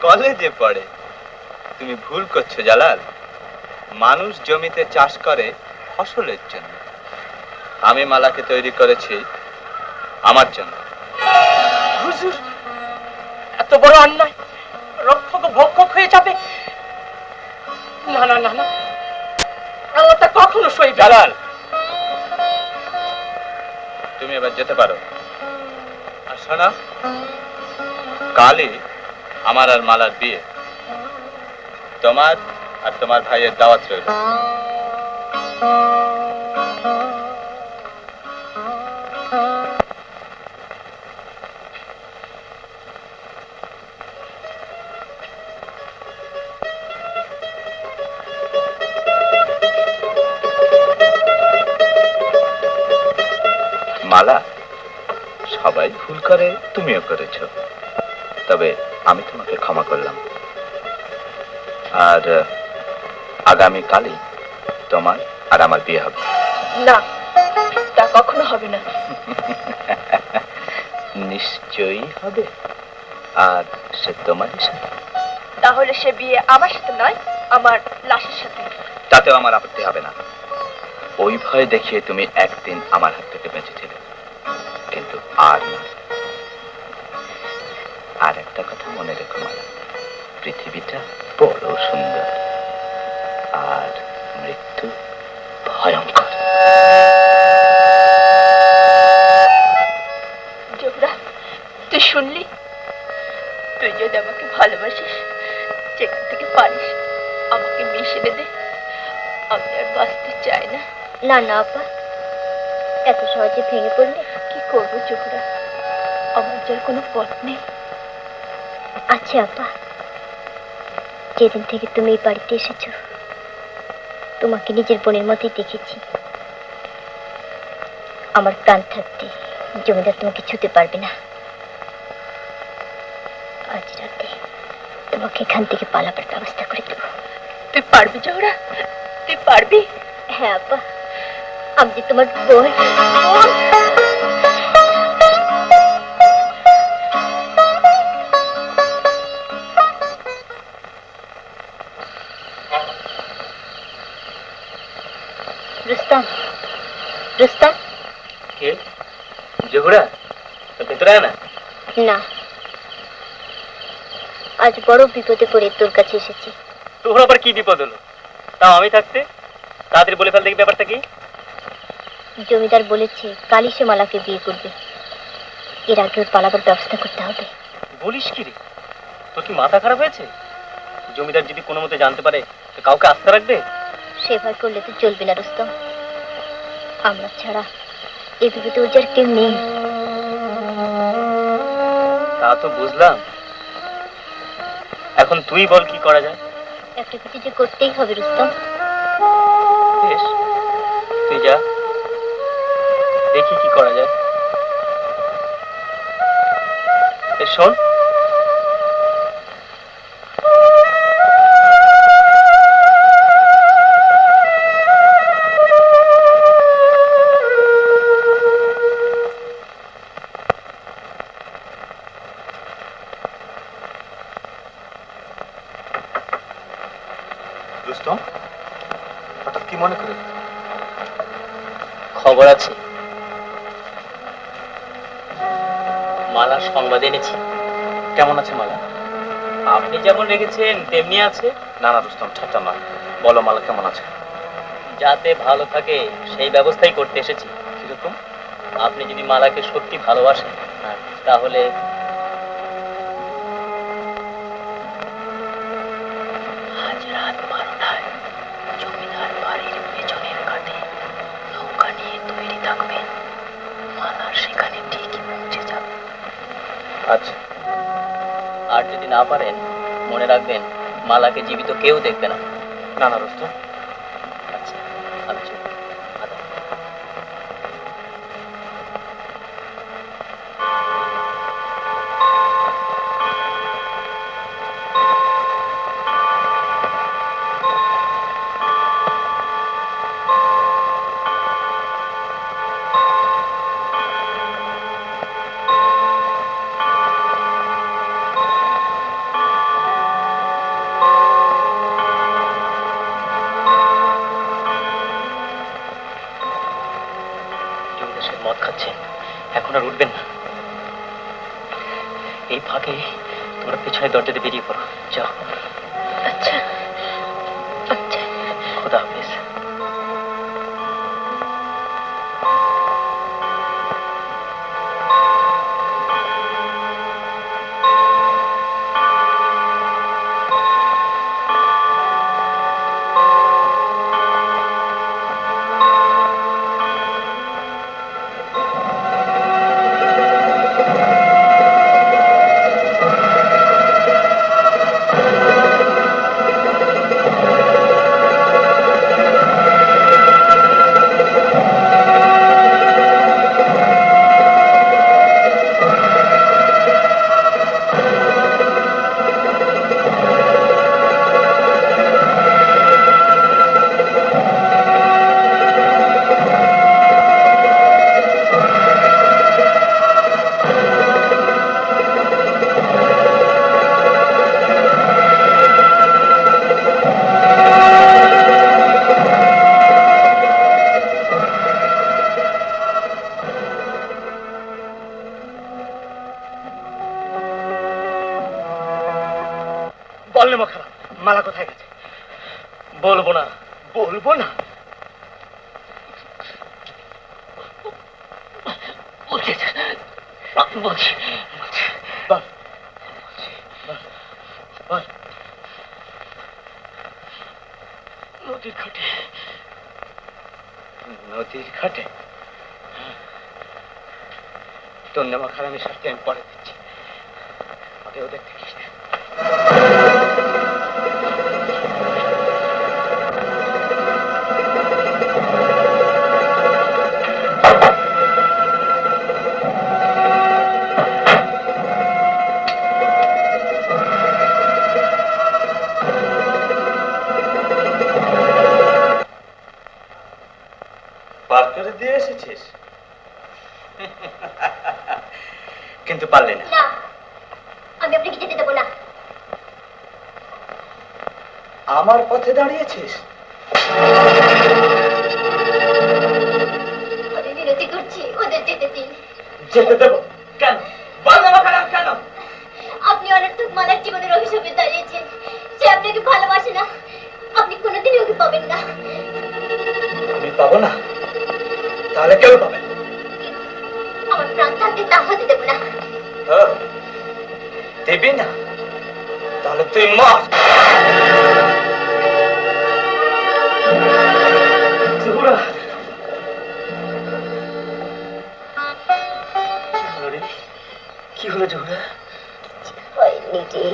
[SPEAKER 3] কলেজে পড়ে? তুমি ভুল করছো জালাল। মানুষ জমিতে চাষ করে ফসলের জন্য। আমি মালাকে তৈরি করেছি আমার জন্য।
[SPEAKER 6] হুজুর, এত বড় অন্যায়, রক্ষক ভক্ষক হয়ে যাবে। না না না না, আমার তা কখনো সইবে না।
[SPEAKER 3] জালাল, তুমি এবার যেতে পারো। আর শোনো, কালই আমার আর মালার বিয়ে। তোমার আর তোমার ভাইয়ের দাওয়াত রইল। মালা, সবাই ভুল করে, তুমিও করেছ, তবে আমি তোমাকে ক্ষমা করলাম। আর আগামী কালই তোমার আর আমার বিয়ে হবে।
[SPEAKER 5] না, তা কখনো হবে না।
[SPEAKER 3] নিশ্চয়ই হবে। আর সে তোমারই সাথে।
[SPEAKER 5] তাহলে সে বিয়ে আমার সাথে নয়, আমার লাশের সাথে।
[SPEAKER 3] তাতেও আমার আপত্তি হবে না। ওই ভয় দেখিয়ে তুমি একদিন আমার হাত থেকে বেঁচেছিলে, কিন্তু আর না। আর একটা কথা মনে রেখো মালা, পৃথিবীটা বড় সুন্দর আর মৃত্যু ভয়ঙ্কর।
[SPEAKER 5] জোহরা, তুই শুনলি? তুই যদি আমাকে ভালোবাসিস, যেখান থেকে পারিস আমাকে মিশিয়ে দে। আমি আর বাঁচতে চাই না।
[SPEAKER 2] না না আপা, এত সহজে ভেঙে পড়লে?
[SPEAKER 5] কি করবো জোহরা, আমার যার কোনো পথ নেই।
[SPEAKER 2] আচ্ছা আপা, যেদিন থেকে তুমি এই বাড়িতে এসেছো তোমাকে নিজের বোনের মতোই দেখেছি। আমার প্রাণ থাকতে জমিদার তোমাকে ছুতে পারবে না। আজ রাতে তোমাকে এখান থেকে পালাবার ব্যবস্থা করে দেবো।
[SPEAKER 5] তুই পারবি জোহরা, তুই পারবি?
[SPEAKER 2] হ্যাঁ আপা, আমি যে তোমার বোন। রুস্তম, রুস্তম।
[SPEAKER 1] কে? জহুরা, ভেতরে আয় না।
[SPEAKER 2] না, আজ বড় বিপদে পড়ে তোর কাছে এসেছি।
[SPEAKER 1] তোর আবার কি বিপদ হলো? তাও আমি থাকতে তাড়াতাড়ি বলে ফেল দেখি ব্যাপারটা কি।
[SPEAKER 2] জমিদার বলেছে কালই সে মালাকে বিয়ে করবে। এর আগে ওর পালাবার ব্যবস্থা করতে হবে।
[SPEAKER 1] বলিস কি রে? তোর কি মাথা খারাপ হয়েছে? জমিদার যদি কোনো মতে জানতে পারে তো কাউকে আস্থা রাখবে?
[SPEAKER 2] সে ভয় করলে তো চলবে না রুস্তম। আমরা ছাড়া এ বিপদে ওর যার কেউ নেই।
[SPEAKER 1] তা তো বুঝলাম, এখন তুই বল কি করা যায়।
[SPEAKER 2] একটা কিছু যে করতেই হবে রুস্তম।
[SPEAKER 1] বেশ, তুই যা, দেখি কি করা যায়। শোন,
[SPEAKER 8] রুস্তম, হঠাৎ কি মনে করে?
[SPEAKER 1] খবর আছে, মালার সংবাদ এনেছি।
[SPEAKER 8] কেমন আছে মালা?
[SPEAKER 1] আপনি যেমন রেখেছেন তেমনি আছে।
[SPEAKER 8] না না রুস্তম, ঠাট্টা নয়, বলো মালা কেমন আছে।
[SPEAKER 1] যাতে ভালো থাকে সেই ব্যবস্থাই করতে এসেছি।
[SPEAKER 8] কিরকম?
[SPEAKER 1] আপনি যদি মালাকে সত্যি ভালোবাসেন তাহলে আজ রাত 12টায় জমিদার বাড়ির পেছনের ঘাটে নৌকা নিয়ে তৈরি থাকবেন। মালা সেখানে ঠিকই পৌঁছে যাবে।
[SPEAKER 8] আচ্ছা।
[SPEAKER 1] আর যদি না পারেন মনে রাখবেন মালাকে জীবিত কেউ দেখবে না।
[SPEAKER 8] না না রুস্তম।
[SPEAKER 1] আচ্ছা, আমি চলি। আদা। মদ খাচ্ছেন, এখন আর উঠবেন না। এই ফাঁকে তোমরা পেছনে দরজাতে বেরিয়ে পড়ো। যাও।
[SPEAKER 2] আচ্ছা আচ্ছা,
[SPEAKER 1] খোদা হাফেজ। বললে মখারা, মালা কোথায় গেছে? বলবো না। বলবো না? বলছি নদীর ঘাটে। নদীর ঘাটে? ধন্যবাদ মাখার, আমি সাথে আমি পরে দিচ্ছি। ওদের দেখিস না।
[SPEAKER 8] পার্থ,
[SPEAKER 3] কিন্তু পারলে না।
[SPEAKER 2] না, আমি আপনাকে যেতে দেবো না।
[SPEAKER 3] আমার পথে দাঁড়িয়েছিস?
[SPEAKER 2] আমি বিরতি করছি, ওদের যেতে দিন।
[SPEAKER 3] যেতে দেবো কেন? বলবে কেন?
[SPEAKER 2] আপনি অনর্থক মালার জীবনের অভিশাপে দাঁড়িয়েছেন। সে আপনাকে ভালোবাসে না, আপনি কোনোদিনই ওকে পাবেন না।
[SPEAKER 3] আমি পাবো না? তাহলে কেউ পাবে?
[SPEAKER 2] আমার প্রাণ থাকতে তা হতে দেবো না।
[SPEAKER 3] দেবে না? তাহলে তুই মর। কি হলো জোহরা?
[SPEAKER 2] হয়নি রে,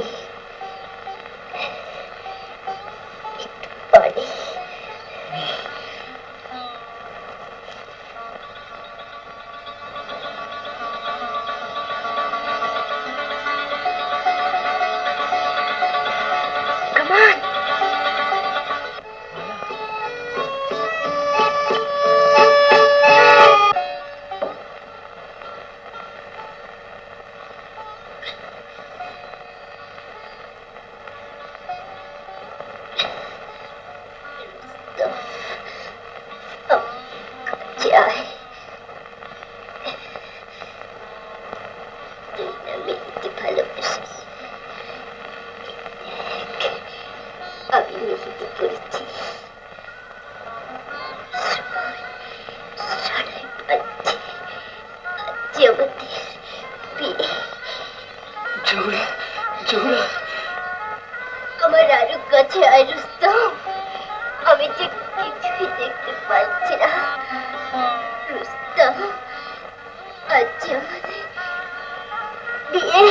[SPEAKER 2] একটু পরে। আমি মেহেদি পড়েছি, আমার আরো কাছে আয় রুস্তম। আমি যে কিছুই দেখতে পাচ্ছি না রুস্তম। আজ আমাদের বিয়ে।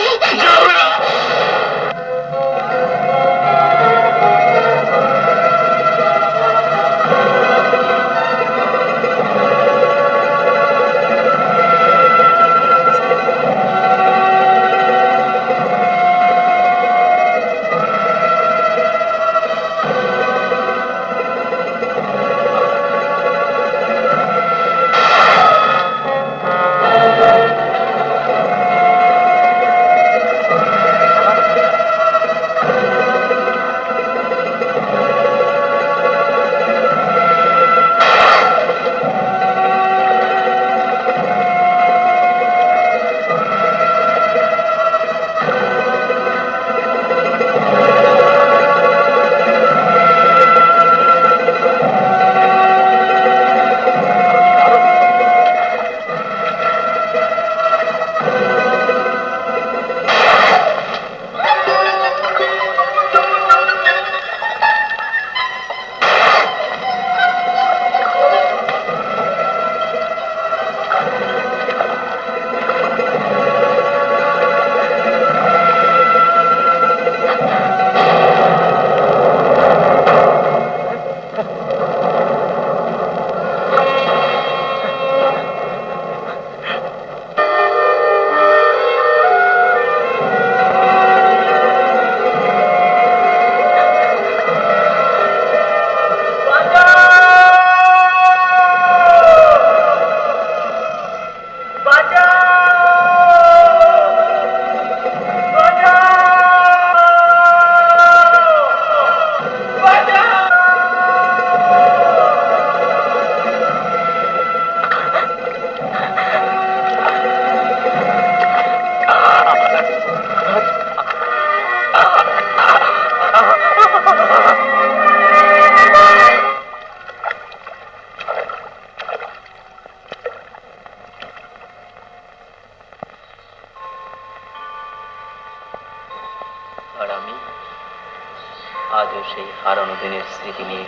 [SPEAKER 1] আজও সেই হারানো দিনের স্মৃতি নিয়ে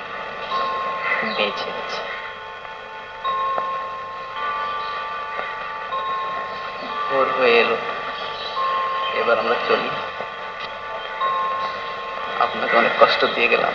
[SPEAKER 1] বেঁচে আছে। ভোর হয়ে এলো, এবার আমরা চলি। আপনাকে অনেক কষ্ট দিয়ে গেলাম।